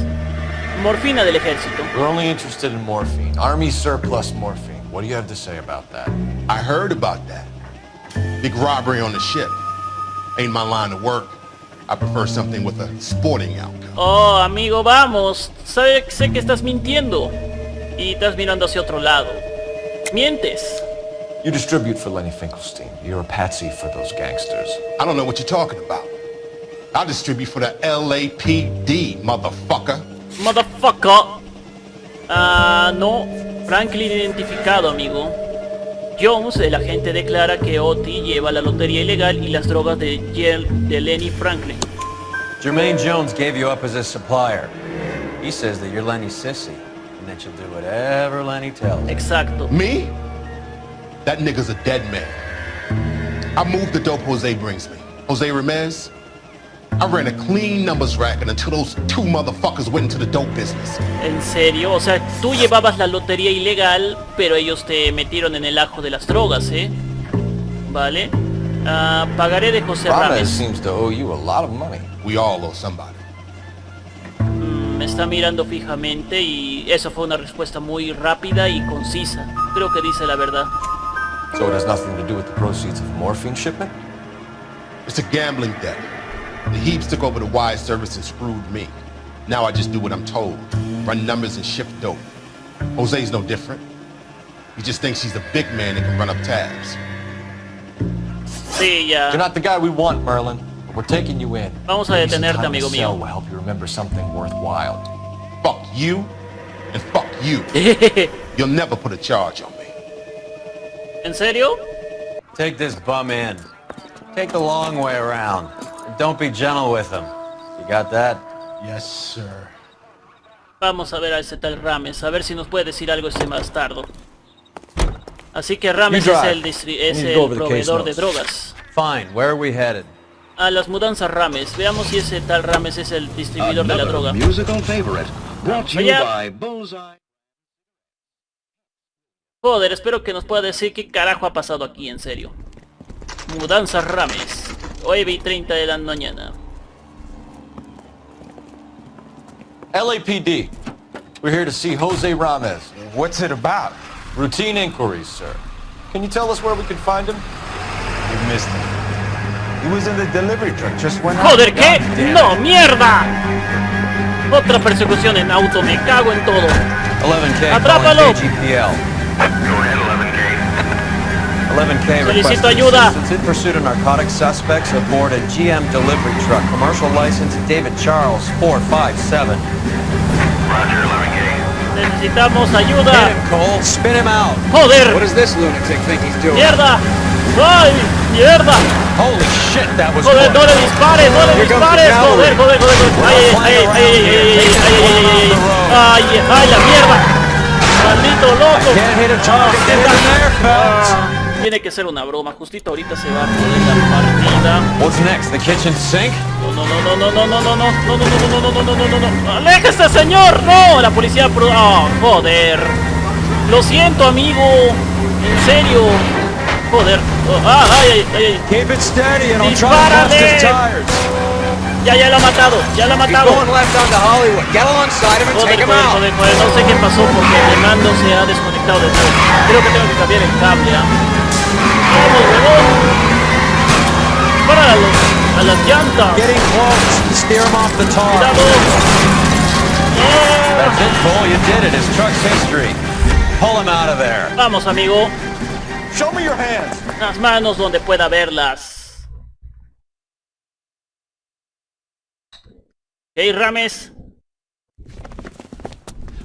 Speaker 1: Morfina del ejército.
Speaker 4: We're only interested in morphine. Army surplus morphine. What do you have to say about that?
Speaker 9: I heard about that. Big robbery on the ship. Ain't my line of work. I prefer something with a sporting outcome.
Speaker 1: Oh, amigo, vamos. Sé que estás mintiendo. Y estás mirando hacia otro lado. Mientes.
Speaker 4: You distribute for Lenny Finkelstein. You're a patsy for those gangsters.
Speaker 9: I don't know what you're talking about. I distribute for the L.A P.10, motherfucker.
Speaker 1: Motherfucker. No. Franklin identificado, amigo. Jones, el agente, declara que Otti lleva la lotería ilegal y las drogas de Lenny Franklin.
Speaker 3: Jermaine Jones gave you up as a supplier. He says that you're Lenny's sissy, and that you'll do whatever Lenny tells you.
Speaker 1: Exacto.
Speaker 9: Me? That nigga's a dead man. I move the dope Jose brings me. Jose Ramez? I ran a clean numbers racket until those 2 motherfuckers went into the dope business.
Speaker 1: ¿En serio? O sea, tú llevabas la lotería ilegal, pero ellos te metieron en el ajo de las drogas, ¿eh? Vale. Pagaré de José
Speaker 4: Rames
Speaker 1: Rames.
Speaker 4: seems to owe you a lot of money.
Speaker 9: We all owe somebody.
Speaker 1: Me está mirando fijamente y eso fue una respuesta muy rápida y concisa. Creo que dice la verdad.
Speaker 4: So it has nothing to do with the proceeds of morphine shipment?
Speaker 9: It's a gambling debt. The Heaps took over the wire service and screwed me. Now I just do what I'm told. Run numbers and ship dope. Jose's no different. He just thinks he's the big man that can run up tabs.
Speaker 1: Sí, ya.
Speaker 4: You're not the guy we want, Merlin. But we're taking you in.
Speaker 1: Vamos a
Speaker 4: Maybe some
Speaker 1: detenerte,
Speaker 4: time in
Speaker 1: amigo
Speaker 4: the cell
Speaker 1: mío.
Speaker 4: will help you remember something worthwhile.
Speaker 9: Fuck you and fuck you. You'll never put a charge on me.
Speaker 1: ¿En serio?
Speaker 3: Take this bum in. Take the long way around. And don't be gentle with him. You got that?
Speaker 9: Yes, sir.
Speaker 1: Vamos a ver a ese tal Rames, a ver si nos puede decir algo ese bastardo. Así que Rames
Speaker 4: You
Speaker 1: es
Speaker 4: drive.
Speaker 1: el,
Speaker 4: I need
Speaker 1: es
Speaker 4: to go over
Speaker 1: el
Speaker 4: the case
Speaker 1: proveedor de
Speaker 4: notes.
Speaker 1: drogas.
Speaker 3: Fine. Where are we headed?
Speaker 1: A las mudanzas Rames. Veamos si ese tal Rames es el distribuidor de la droga.
Speaker 5: musical favorite. Brought to you
Speaker 1: Vaya.
Speaker 5: by Bullseye.
Speaker 1: Joder, espero que nos pueda decir qué carajo ha pasado aquí, en serio. Mudanzas Rames. 9:30 de la mañana.
Speaker 4: LAPD. We're here to see Jose Rames.
Speaker 2: What's it about?
Speaker 4: Routine inquiries, sir. Can you tell us where we can find him?
Speaker 2: You missed him. He was in the delivery truck, just went out.
Speaker 1: ¡Joder, qué! ¡No, mierda! Otra persecución en auto, me cago en todo.
Speaker 3: 11K.
Speaker 1: ¡Atrápalo!
Speaker 3: GPL. 11K.
Speaker 1: Solicito
Speaker 3: requesting
Speaker 1: ayuda.
Speaker 3: assistance in pursuit of narcotic suspects aboard a GM delivery truck. Commercial license David Charles 457.
Speaker 1: Necesitamos
Speaker 3: Hit
Speaker 1: ayuda.
Speaker 3: him, Cole. Spin him out.
Speaker 5: What
Speaker 1: ¡Joder!
Speaker 5: does this lunatic think he's doing?
Speaker 1: ¡Mierda! ¡Ay! ¡Mierda!
Speaker 3: Holy shit, that was
Speaker 1: ¡Joder,
Speaker 3: close.
Speaker 1: no le dispares! ¡No le
Speaker 3: Here comes
Speaker 1: dispares!
Speaker 3: the
Speaker 1: ¡Joder,
Speaker 3: cavalry.
Speaker 1: joder, joder! ¡Ay, ay, ay, ay, ay, ay, ay, la mierda! ¡Maldito loco!
Speaker 3: Can't hit a target. Get in there, Phelps.
Speaker 1: Tiene que ser una broma, justito ahorita se va a poner la partida.
Speaker 3: What's next? The kitchen sink?
Speaker 1: No, no, no, no, no, no, no, no, no, no, no, no, no, no, no, no, no. ¡Aléjese, señor! ¡No! La policía... ¡Oh, joder! Lo siento, amigo. En serio. Joder. Ay, ay, ay.
Speaker 3: Keep it steady and I'll try to bust his tires.
Speaker 1: Ya lo ha matado. Ya lo ha
Speaker 2: He's
Speaker 1: matado.
Speaker 2: going left onto Hollywood. Get alongside him and
Speaker 1: Joder,
Speaker 2: take him
Speaker 1: joder,
Speaker 2: out.
Speaker 1: joder, joder. No sé qué pasó porque el mando se ha desconectado de nuevo. Creo que tengo que cambiar el cable, ¿ah? ¡Vamos, huevón! ¡Para a las llantas!
Speaker 3: Getting close. Steer him off the tar.
Speaker 1: ¡Cuidado!
Speaker 3: That's it, Cole. You did it. His truck's history. Pull him out of there.
Speaker 1: Vamos, amigo.
Speaker 2: Show me your hands.
Speaker 1: Las manos donde pueda verlas. Hey, Rames.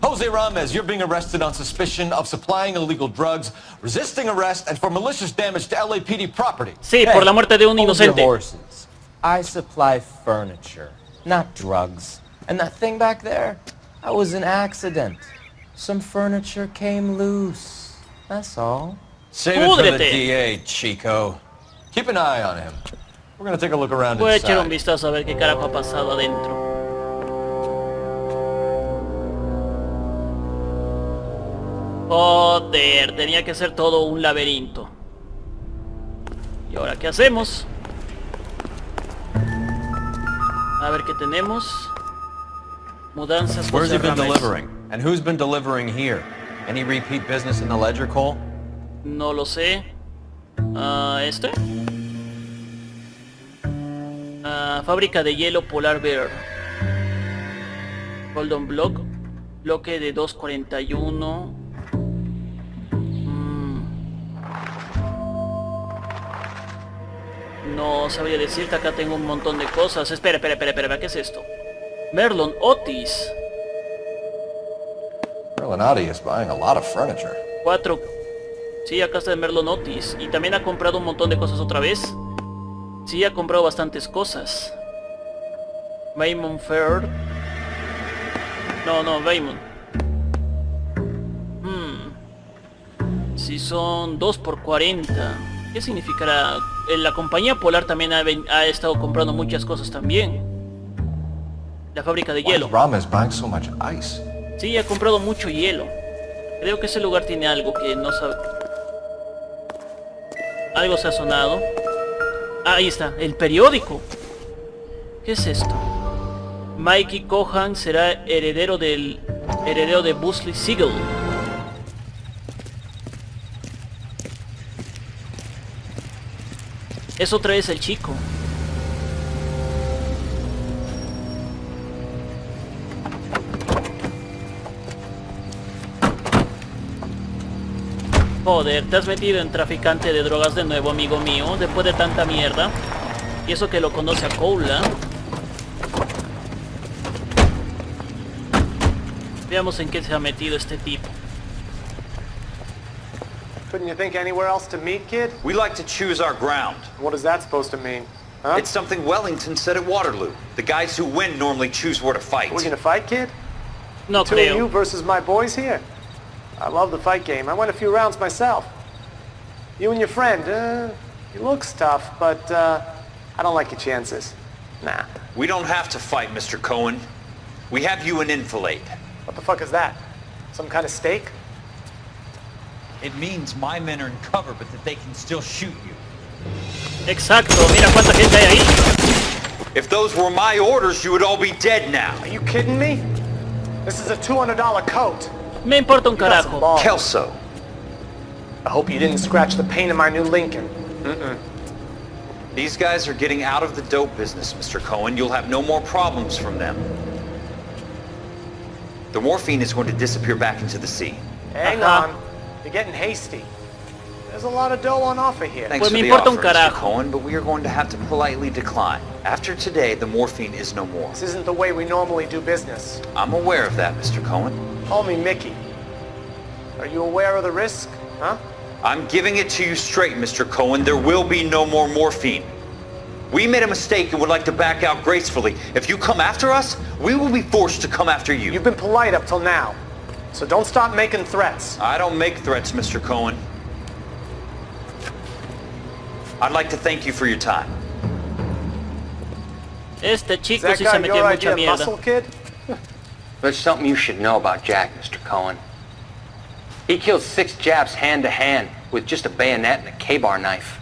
Speaker 4: Jose Rames, you're being arrested on suspicion of supplying illegal drugs, resisting arrest, and for malicious damage to LAPD property.
Speaker 1: Sí, por la muerte de un
Speaker 12: Hold your
Speaker 1: inocente.
Speaker 12: horses. I supply furniture, not drugs. And that thing back there, that was an accident. Some furniture came loose. That's all.
Speaker 3: Save it for the
Speaker 1: Púdrete.
Speaker 3: DA, Chico.
Speaker 4: Keep an eye on him. We're gonna take a look around
Speaker 1: Voy a echar un
Speaker 4: inside.
Speaker 1: vistazo a ver qué carajo ha pasado adentro. Joder, tenía que ser todo un laberinto. ¿Y ahora qué hacemos? A ver qué tenemos. Mudanzas
Speaker 3: Where's he
Speaker 1: José
Speaker 3: been
Speaker 1: Rames.
Speaker 3: delivering? And who's been delivering here? Any repeat business in the ledger, Cole?
Speaker 1: No lo sé. ¿Este? Fábrica de hielo Polar Bear. Golden Block. Bloque de 241. No sabría decirte, acá tengo un montón de cosas. Espera, ¿qué es esto? Merlon Otis.
Speaker 4: Merlinotti is buying a lot of furniture.
Speaker 1: 4. Sí, acá está el Merlon Otis. Y también ha comprado un montón de cosas otra vez. Sí, ha comprado bastantes cosas. Raymond Fair. No, Raymond. Si son 2 por 40. ¿Qué significará? La compañía Polar también ha estado comprando muchas cosas también. La fábrica de
Speaker 4: Why
Speaker 1: hielo.
Speaker 4: is Rames buying so much ice?
Speaker 1: Sí, ha comprado mucho hielo. Creo que ese lugar tiene algo que no sabe. Algo se ha sonado. Ahí está, el periódico. ¿Qué es esto? Mikey Cohan será heredero de Busley Siegel. Es otra vez el chico. Joder, te has metido en traficante de drogas de nuevo, amigo mío, después de tanta mierda. Y eso que lo conoce a Cole, ¿eh? Veamos en qué se ha metido este tipo.
Speaker 6: Couldn't you think anywhere else to meet, kid?
Speaker 13: We like to choose our ground.
Speaker 6: What is that supposed to mean? Huh?
Speaker 13: It's something Wellington said at Waterloo. The guys who win normally choose where to fight.
Speaker 6: We're gonna fight, kid?
Speaker 1: No
Speaker 6: Two of you
Speaker 1: creo.
Speaker 6: versus my boys here. I love the fight game. I went a few rounds myself. You and your friend, he looks tough, but I don't like your chances. Nah.
Speaker 13: We don't have to fight, Mr. Cohen. We have you an enfilade.
Speaker 6: What the fuck is that? Some kind of steak?
Speaker 13: It means my men are in cover, but that they can still shoot you.
Speaker 1: Exacto, mira cuánta gente hay ahí.
Speaker 13: If those were my orders, you would all be dead now.
Speaker 6: Are you kidding me? This is a $200 coat.
Speaker 1: Me importa un
Speaker 6: You got some
Speaker 1: carajo.
Speaker 6: balls.
Speaker 13: Kelso.
Speaker 6: I hope you didn't scratch the paint of my new Lincoln.
Speaker 13: These guys are getting out of the dope business, Mr. Cohen. You'll have no more problems from them. The morphine is going to disappear back into the sea.
Speaker 6: Hang on. You're getting hasty. There's a lot of dough on offer here.
Speaker 13: Thanks
Speaker 1: Pues
Speaker 13: for
Speaker 1: me
Speaker 13: the
Speaker 1: importa
Speaker 13: offer,
Speaker 1: un
Speaker 13: Mr.
Speaker 1: carajo.
Speaker 13: Cohen, but we are going to have to politely decline. After today, the morphine is no more.
Speaker 6: This isn't the way we normally do business.
Speaker 13: I'm aware of that, Mr. Cohen.
Speaker 6: Call me Mickey. Are you aware of the risk? Huh?
Speaker 13: I'm giving it to you straight, Mr. Cohen. There will be no more morphine. We made a mistake and would like to back out gracefully. If you come after us, we will be forced to come after you.
Speaker 6: You've been polite up till now, so don't stop making threats.
Speaker 13: I don't make threats, Mr. Cohen. I'd like to thank you for your time.
Speaker 1: Este
Speaker 6: Is
Speaker 1: chico
Speaker 6: that
Speaker 1: sí
Speaker 6: guy
Speaker 1: se metió
Speaker 6: your
Speaker 1: en
Speaker 6: idea
Speaker 1: mucha
Speaker 6: of
Speaker 1: mierda.
Speaker 6: muscle, kid?
Speaker 14: There's something you should know about Jack, Mr. Cohen. He killed 6 Japs hand-to-hand with just a bayonet and a K-bar knife.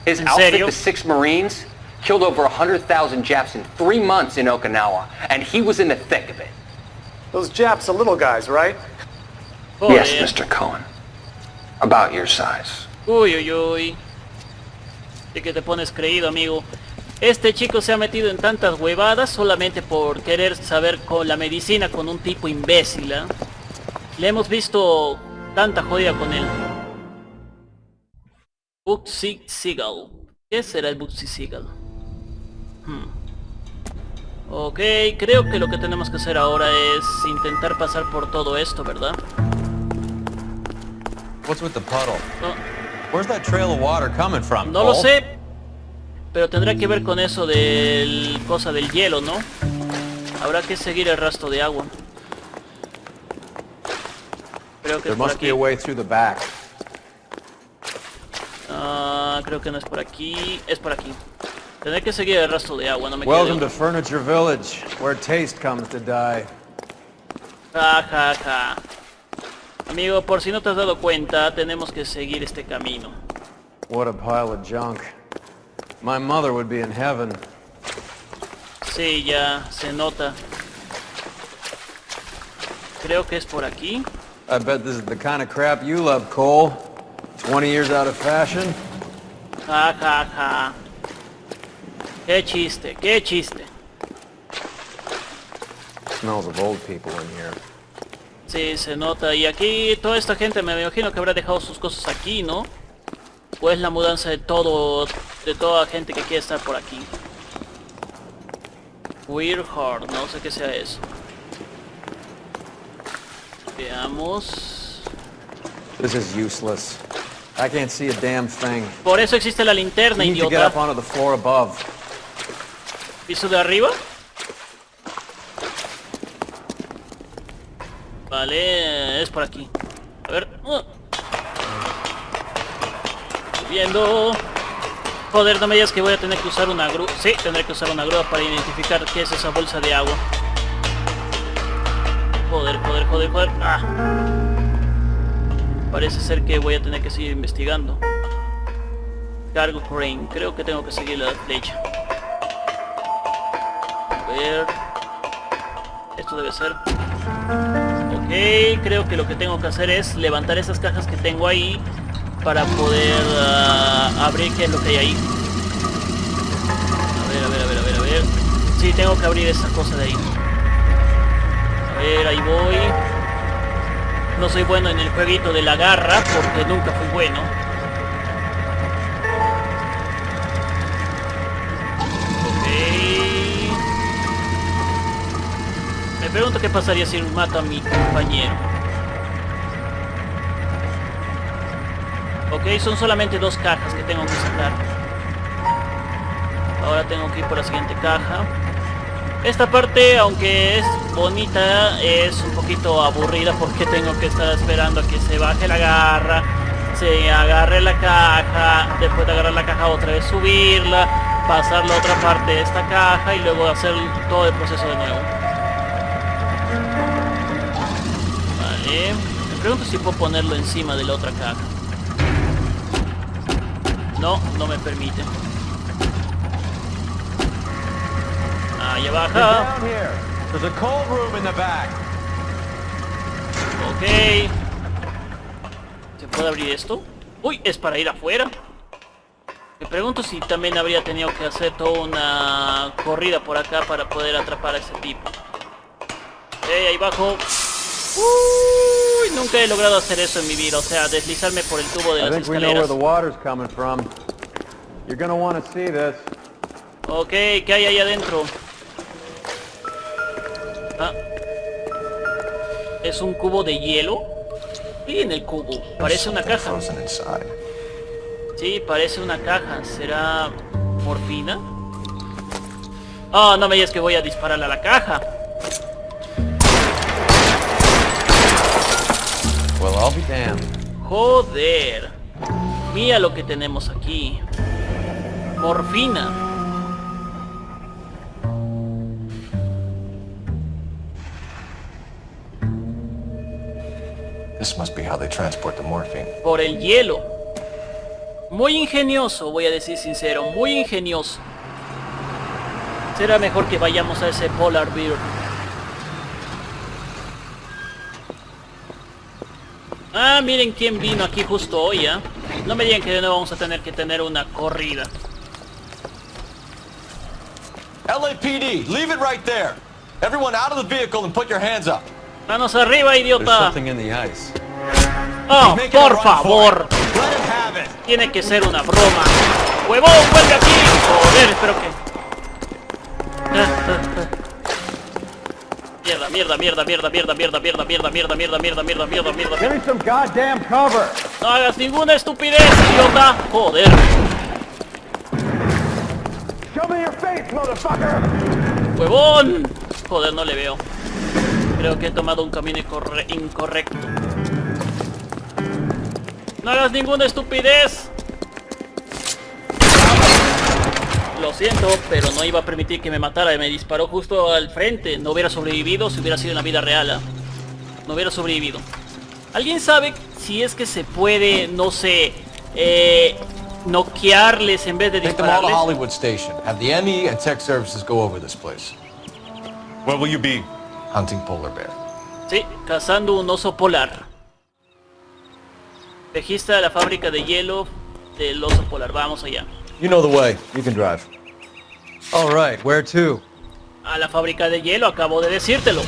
Speaker 14: His
Speaker 1: ¿En
Speaker 14: outfit,
Speaker 1: serio?
Speaker 14: the 6 Marines, killed over 100,000 Japs in 3 months in Okinawa, and he was in the thick of it.
Speaker 6: Those Japs are little guys, right?
Speaker 1: Joder.
Speaker 14: Yes, Mr. Cohen. About your size.
Speaker 1: Uy, uy, uy. De que te pones creído, amigo. Este chico se ha metido en tantas huevadas solamente por querer saber con la medicina con un tipo imbécil, ¿eh? Le hemos visto tanta jodida con él. Bugsy Siegel. ¿Qué será el Bugsy Siegel? Ok, creo que lo que tenemos que hacer ahora es intentar pasar por todo esto, ¿verdad?
Speaker 3: What's with the puddle?
Speaker 1: No,
Speaker 3: Where's that trail of water coming from?
Speaker 1: no lo
Speaker 3: Cole?
Speaker 1: sé, pero tendrá que ver con eso del cosa del hielo, ¿no? Habrá que seguir el rastro de agua. Creo que
Speaker 6: There
Speaker 1: es por
Speaker 6: must be
Speaker 1: aquí.
Speaker 6: a way through the back.
Speaker 1: Ah, creo que no es por aquí. Es por aquí. Tendré que seguir el rastro de agua, no me
Speaker 7: Welcome
Speaker 1: quedo.
Speaker 7: to Furniture Village, where taste comes to die.
Speaker 1: Ja, ja, ja. Amigo, por si no te has dado cuenta, tenemos que seguir este camino.
Speaker 7: What a pile of junk. My mother would be in heaven.
Speaker 1: Sí, ya se nota. Creo que es por aquí.
Speaker 7: I bet this is the kind of crap you love, Cole. 20 years out of fashion.
Speaker 1: Ja, ja, ja. Qué chiste, qué chiste.
Speaker 7: Smells of old people in here.
Speaker 1: Sí, se nota. Y aquí toda esta gente me imagino que habrá dejado sus cosas aquí, ¿no? O es la mudanza de todo, de toda gente que quiere estar por aquí. Weird Heart, no sé qué sea eso. Veamos.
Speaker 7: This is useless. I can't see a damn thing.
Speaker 1: Por eso existe la linterna,
Speaker 7: You need to get up
Speaker 1: idiota.
Speaker 7: onto the floor above.
Speaker 1: ¿Piso de arriba? Vale, es por aquí. A ver. Subiendo. Joder, no me digas que voy a tener que usar una grúa. Sí, tendré que usar una grúa para identificar qué es esa bolsa de agua. Joder, joder, joder, joder. Ah. Parece ser que voy a tener que seguir investigando. Cargo crane. Creo que tengo que seguir la flecha. A ver. Esto debe ser. Ok, creo que lo que tengo que hacer es levantar esas cajas que tengo ahí para poder abrir qué es lo que hay ahí. A ver. Sí, tengo que abrir esa cosa de ahí. A ver, ahí voy. No soy bueno en el jueguito de la garra porque nunca fui bueno. Ok. Me pregunto qué pasaría si mato a mi compañero. Ok, son solamente 2 cajas que tengo que sacar. Ahora tengo que ir por la siguiente caja. Esta parte, aunque es bonita, es un poquito aburrida porque tengo que estar esperando a que se baje la garra, se agarre la caja, después de agarrar la caja otra vez subirla, pasar la otra parte de esta caja y luego hacer todo el proceso de nuevo. Vale, me pregunto si puedo ponerlo encima de la otra caja. No, no me permite. Ahí baja. Ok. ¿Se puede abrir esto? Uy, es para ir afuera. Me pregunto si también habría tenido que hacer toda una corrida por acá para poder atrapar a ese tipo. Ahí bajo. Uy, nunca he logrado hacer eso en mi vida, o sea, deslizarme por el tubo de las escaleras. Ok, ¿qué hay ahí adentro? Ah. ¿Es un cubo de hielo? Sí, en el cubo. Parece una caja. Sí, parece una caja. ¿Será morfina? Oh, no me digas que voy a dispararle a la caja.
Speaker 3: Well, I'll be damned.
Speaker 1: Joder. Mira lo que tenemos aquí. Morfina.
Speaker 4: This must be how they transport the morphine.
Speaker 1: Por el hielo. Muy ingenioso, voy a decir sincero. Muy ingenioso. Será mejor que vayamos a ese Polar Bear. Ah, miren quién vino aquí justo hoy, ¿eh? No me digan que de nuevo vamos a tener que tener una corrida.
Speaker 3: LAPD, leave it right there. Everyone out of the vehicle and put your hands up.
Speaker 1: Manos arriba,
Speaker 3: There's
Speaker 1: idiota.
Speaker 3: something in the ice.
Speaker 1: Oh, por favor. Tiene que ser una broma. ¡Huevón, vuelve aquí! Joder, espero que... Mierda.
Speaker 2: Give me some goddamn cover.
Speaker 1: No hagas ninguna estupidez, idiota. Joder.
Speaker 2: Show me your face, motherfucker.
Speaker 1: ¡Huevón! Joder, no le veo. Creo que he tomado un camino incorrecto. No hagas ninguna estupidez. Lo siento, pero no iba a permitir que me matara. Me disparó justo al frente. No hubiera sobrevivido si hubiera sido en la vida real. No hubiera sobrevivido. ¿Alguien sabe si es que se puede, no sé, noquearles en vez de
Speaker 4: Take them all to
Speaker 1: dispararles?
Speaker 4: Hollywood Station. Have the ME and Tech Services go over this place.
Speaker 7: Where will you be?
Speaker 4: Hunting polar bear.
Speaker 1: Sí, cazando un oso polar. Registra la fábrica de hielo del oso polar. Vamos allá.
Speaker 3: You know the way. You can drive. All right, where to?
Speaker 1: A la fábrica de hielo, acabo de decírtelo.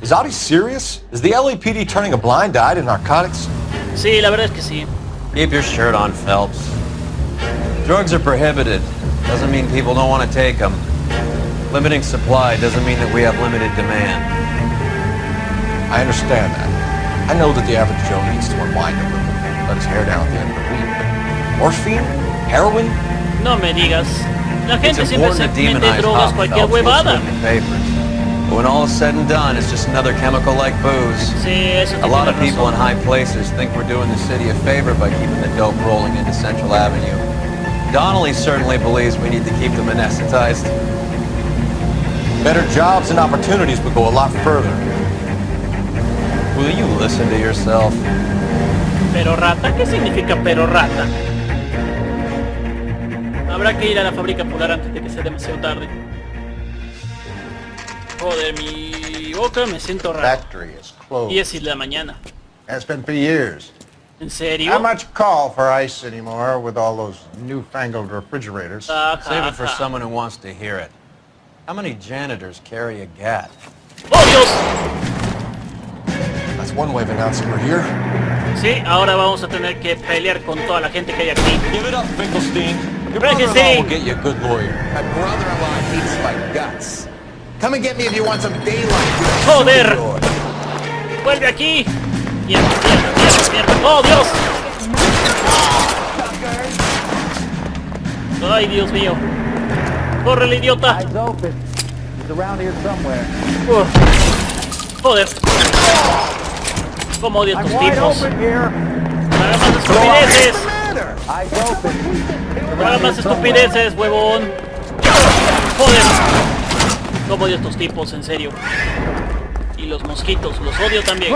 Speaker 4: Is Audie serious? Is the LAPD turning a blind eye to narcotics?
Speaker 1: Sí, la verdad es que sí.
Speaker 3: Keep your shirt on, Phelps. Drugs are prohibited. Doesn't mean people don't want to take them. Limiting supply doesn't mean that we have limited demand.
Speaker 4: I understand that. I know that the average Joe needs to unwind a little, let his hair down at the end of the week. Morphine? Heroin?
Speaker 1: No me digas. La gente
Speaker 3: It's
Speaker 1: siempre
Speaker 3: important
Speaker 1: se
Speaker 3: to
Speaker 1: mete
Speaker 3: demonize
Speaker 1: drogas
Speaker 3: hop,
Speaker 1: cualquier
Speaker 3: Phelps. Looks
Speaker 1: huevada.
Speaker 3: good in the papers. But when all is said and done, it's just another chemical like booze.
Speaker 1: Sí, eso
Speaker 3: A lot of
Speaker 1: tiene
Speaker 3: people in
Speaker 1: razón.
Speaker 3: high places think we're doing the city a favor by keeping the dope rolling into Central Avenue. Donnelly certainly believes we need to keep them anesthetized.
Speaker 4: Better jobs and opportunities would go a lot further.
Speaker 3: Will you listen to yourself?
Speaker 1: Pero rata, ¿qué significa pero rata? Habrá que ir a la fábrica polar antes de que sea demasiado tarde. Joder, mi boca me siento raro.
Speaker 15: Factory is closed.
Speaker 1: 10 de la mañana.
Speaker 15: It's been for years.
Speaker 1: ¿En serio?
Speaker 15: Not much call for ice anymore with all those newfangled refrigerators.
Speaker 3: Save it for someone who wants to hear it. How many janitors carry a gat?
Speaker 1: ¡Oh, Dios!
Speaker 4: That's one way of announcing we're here.
Speaker 1: Sí, ahora vamos a tener que pelear con toda la gente que hay aquí.
Speaker 3: Give it up, Finkelstein. Your
Speaker 1: Finkelstein.
Speaker 3: brother-in-law will get you a good lawyer.
Speaker 16: My brother-in-law hates my guts. Come and get me if you want some daylight.
Speaker 1: ¡Joder! ¡Vuelve aquí! ¡Mierda, mierda, mierda, mierda! ¡Oh, Dios! ¡Ay, Dios mío! ¡Corre el idiota! ¡Joder! ¿Cómo odio estos tipos? ¡No hagan más estupideces! ¡No hagan más estupideces, huevón! ¡Joder! ¿Cómo odio estos tipos, en serio? Y los mosquitos, los odio también.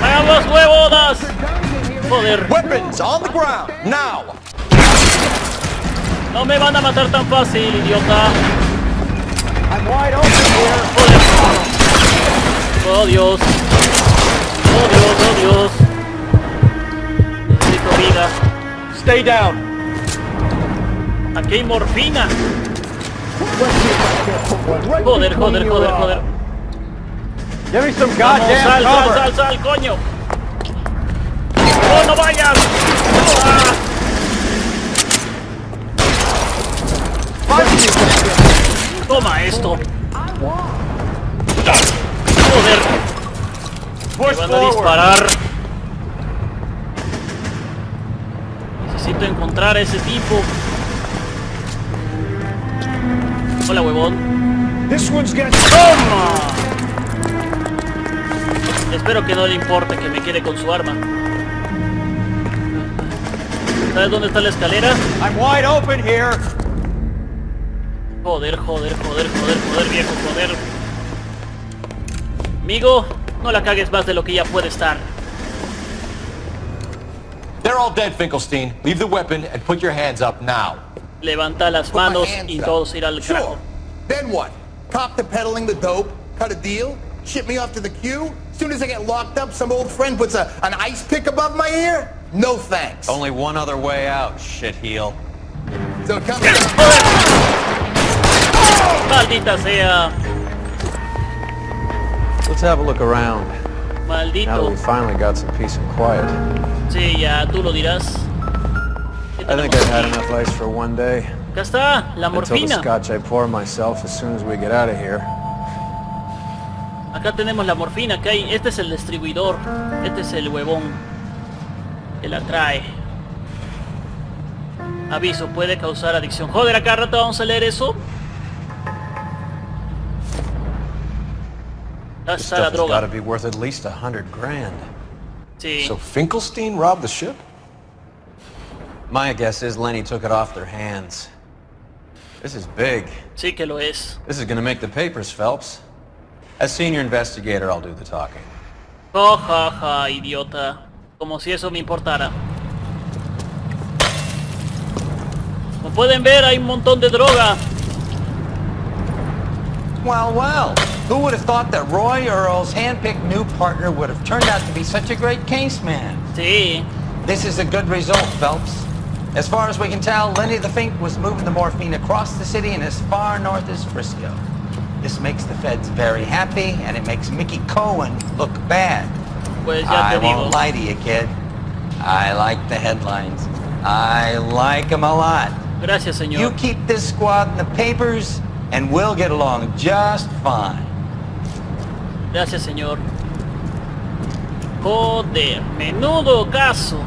Speaker 1: ¡Hagamos huevonas! ¡Joder!
Speaker 2: Weapons on the ground, now!
Speaker 1: No me van a matar tan fácil, idiota. ¡Joder! ¡Oh, Dios! ¡Oh, Dios, oh, Dios! Necesito vida.
Speaker 2: Stay down.
Speaker 1: Aquí hay morfina. Joder, joder, joder, joder.
Speaker 2: Give me some
Speaker 1: Vamos,
Speaker 2: goddamn
Speaker 1: sal,
Speaker 2: cover.
Speaker 1: sal, sal, sal, coño. ¡Oh, no vayas! ¡Ah! Toma esto. Joder. Me van a disparar. Necesito encontrar a ese tipo. Hola, huevón. ¡Toma! Espero que no le importe que me quede con su arma. ¿Sabes dónde está la escalera?
Speaker 2: I'm wide open here.
Speaker 1: Joder, joder, joder, joder, joder, viejo, joder. Amigo, no la cagues más de lo que ya puede estar.
Speaker 4: They're all dead, Finkelstein. Leave the weapon and put your hands up now.
Speaker 1: Levanta las manos y todos ir al carajo.
Speaker 16: Then what? Cop to peddling the dope? Cut a deal? Ship me off to the queue? As soon as I get locked up, some old friend puts an ice pick above my ear? No thanks.
Speaker 3: Only one other way out, shitheel.
Speaker 16: So come
Speaker 1: Maldita sea.
Speaker 3: Let's have a look around. Now that
Speaker 1: Maldito.
Speaker 3: we finally got some peace and quiet.
Speaker 1: Sí, ya tú lo dirás.
Speaker 3: I think I've had enough ice for one day.
Speaker 1: Acá está, la
Speaker 3: Until the
Speaker 1: morfina.
Speaker 3: scotch I pour myself as soon as we get out of here.
Speaker 1: Acá tenemos la morfina que hay. Este es el distribuidor. Este es el huevón que la trae. Aviso, puede causar adicción. Joder, acá rato vamos a leer eso. Acá
Speaker 4: This
Speaker 1: está la
Speaker 4: stuff has got to
Speaker 1: droga.
Speaker 4: be worth at least $100 grand.
Speaker 1: Sí.
Speaker 4: So Finkelstein robbed the ship?
Speaker 3: My guess is Lenny took it off their hands. This is big.
Speaker 1: Sí que lo es.
Speaker 3: This is gonna make the papers, Phelps. As senior investigator, I'll do the talking.
Speaker 1: Oh, ja, ja, idiota. Como si eso me importara. Como pueden ver, hay un montón de droga.
Speaker 2: Well, well. Who would have thought that Roy Earl's hand-picked new partner would have turned out to be such a great case man?
Speaker 1: Sí.
Speaker 2: This is a good result, Phelps. As far as we can tell, Lenny the Fink was moving the morphine across the city and as far north as Frisco. This makes the feds very happy, and it makes Mickey Cohen look bad.
Speaker 1: Pues ya
Speaker 2: I
Speaker 1: te digo.
Speaker 2: won't lie to you, kid. I like the headlines. I like them a lot.
Speaker 1: Gracias, señor.
Speaker 2: You keep this squad in the papers, and we'll get along just fine.
Speaker 1: Gracias, señor. Joder, menudo caso.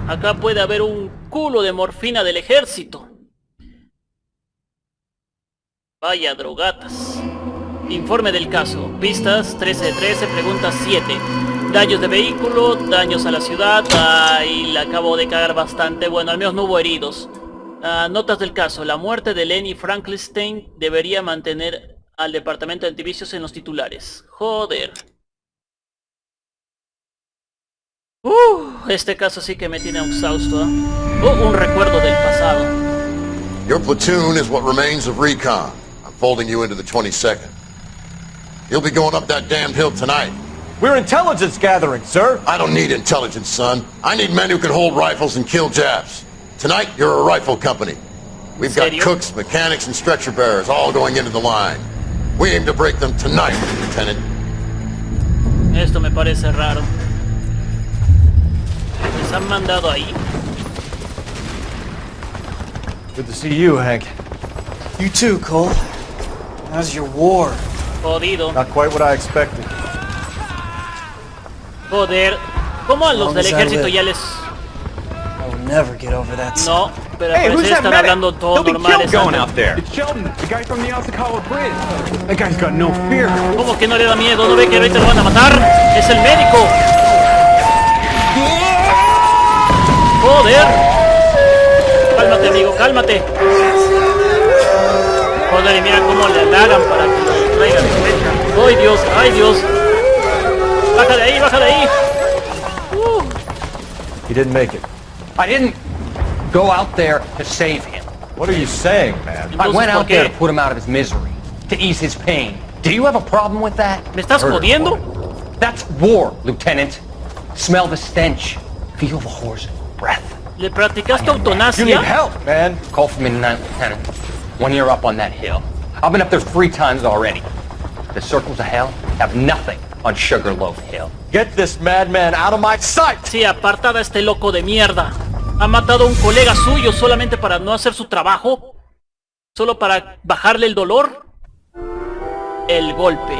Speaker 1: Acá puede haber un culo de morfina del ejército. Vaya drogatas. Informe del caso. Pistas 13-13, pregunta 7. Daños de vehículo, daños a la ciudad. Ay, la acabo de cagar bastante. Bueno, al menos no hubo heridos. Notas del caso. La muerte de Lenny Frankenstein debería mantener al departamento de antivicios en los titulares. Joder. Este caso sí que me tiene exhausto, ¿eh? Un recuerdo del pasado.
Speaker 17: Your platoon is what remains of recon. I'm folding you into the 22nd. You'll be going up that damned hill tonight.
Speaker 5: We're intelligence gathering, sir.
Speaker 17: I don't need intelligence, son. I need men who can hold rifles and kill Japs. Tonight, you're a rifle company. We've got cooks, mechanics, and stretcher bearers all going into the line. We aim to break them tonight, Lieutenant.
Speaker 1: Esto me parece raro. Les han mandado ahí.
Speaker 5: Good to see you, Hank.
Speaker 18: You too, Cole. How's your war?
Speaker 1: Jodido.
Speaker 5: Not quite what I expected.
Speaker 1: Joder. ¿Cómo a los del ejército ya les...
Speaker 18: I will never get over that.
Speaker 1: No, pero al parecer están hablando todo normal.
Speaker 5: Going out there. It's Sheldon, the guy from the Osakawa Bridge. That guy's got no fear.
Speaker 1: ¿Cómo que no le da miedo? ¿No ve que ahorita lo van a matar? ¡Es el médico! ¡Joder! Cálmate, amigo, cálmate. Joder, y mira cómo le halagan para que lo traigan de fecha. ¡Ay, Dios! ¡Ay, Dios! ¡Baja de ahí, baja de ahí!
Speaker 5: He didn't make it.
Speaker 14: I didn't go out there to save him.
Speaker 5: What are you saying, man?
Speaker 14: I went out there to put him out of his misery, to ease his pain. Do you have a problem with that?
Speaker 1: ¿Me estás jodiendo?
Speaker 14: That's war, Lieutenant. Smell the stench. Feel the horse's breath.
Speaker 1: ¿Le practicaste eutanasia?
Speaker 14: You need help, man. Call for me tonight, Lieutenant. When you're up on that hill. I've been up there 3 times already. The circles of hell have nothing on Sugarloaf Hill.
Speaker 5: Get this madman out of my sight!
Speaker 1: Sí, apartada a este loco de mierda. Ha matado a un colega suyo solamente para no hacer su trabajo. Solo para bajarle el dolor. El golpe.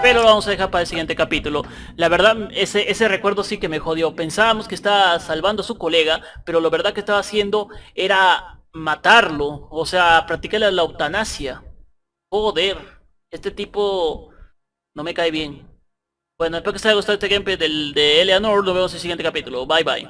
Speaker 1: Pero lo vamos a dejar para el siguiente capítulo. La verdad, ese recuerdo sí que me jodió. Pensábamos que estaba salvando a su colega, pero lo verdad que estaba haciendo era matarlo. O sea, practicarle la eutanasia. Joder, este tipo no me cae bien. Bueno, espero que os haya gustado este gameplay de L.A Noire. Nos vemos en el siguiente capítulo. Bye bye.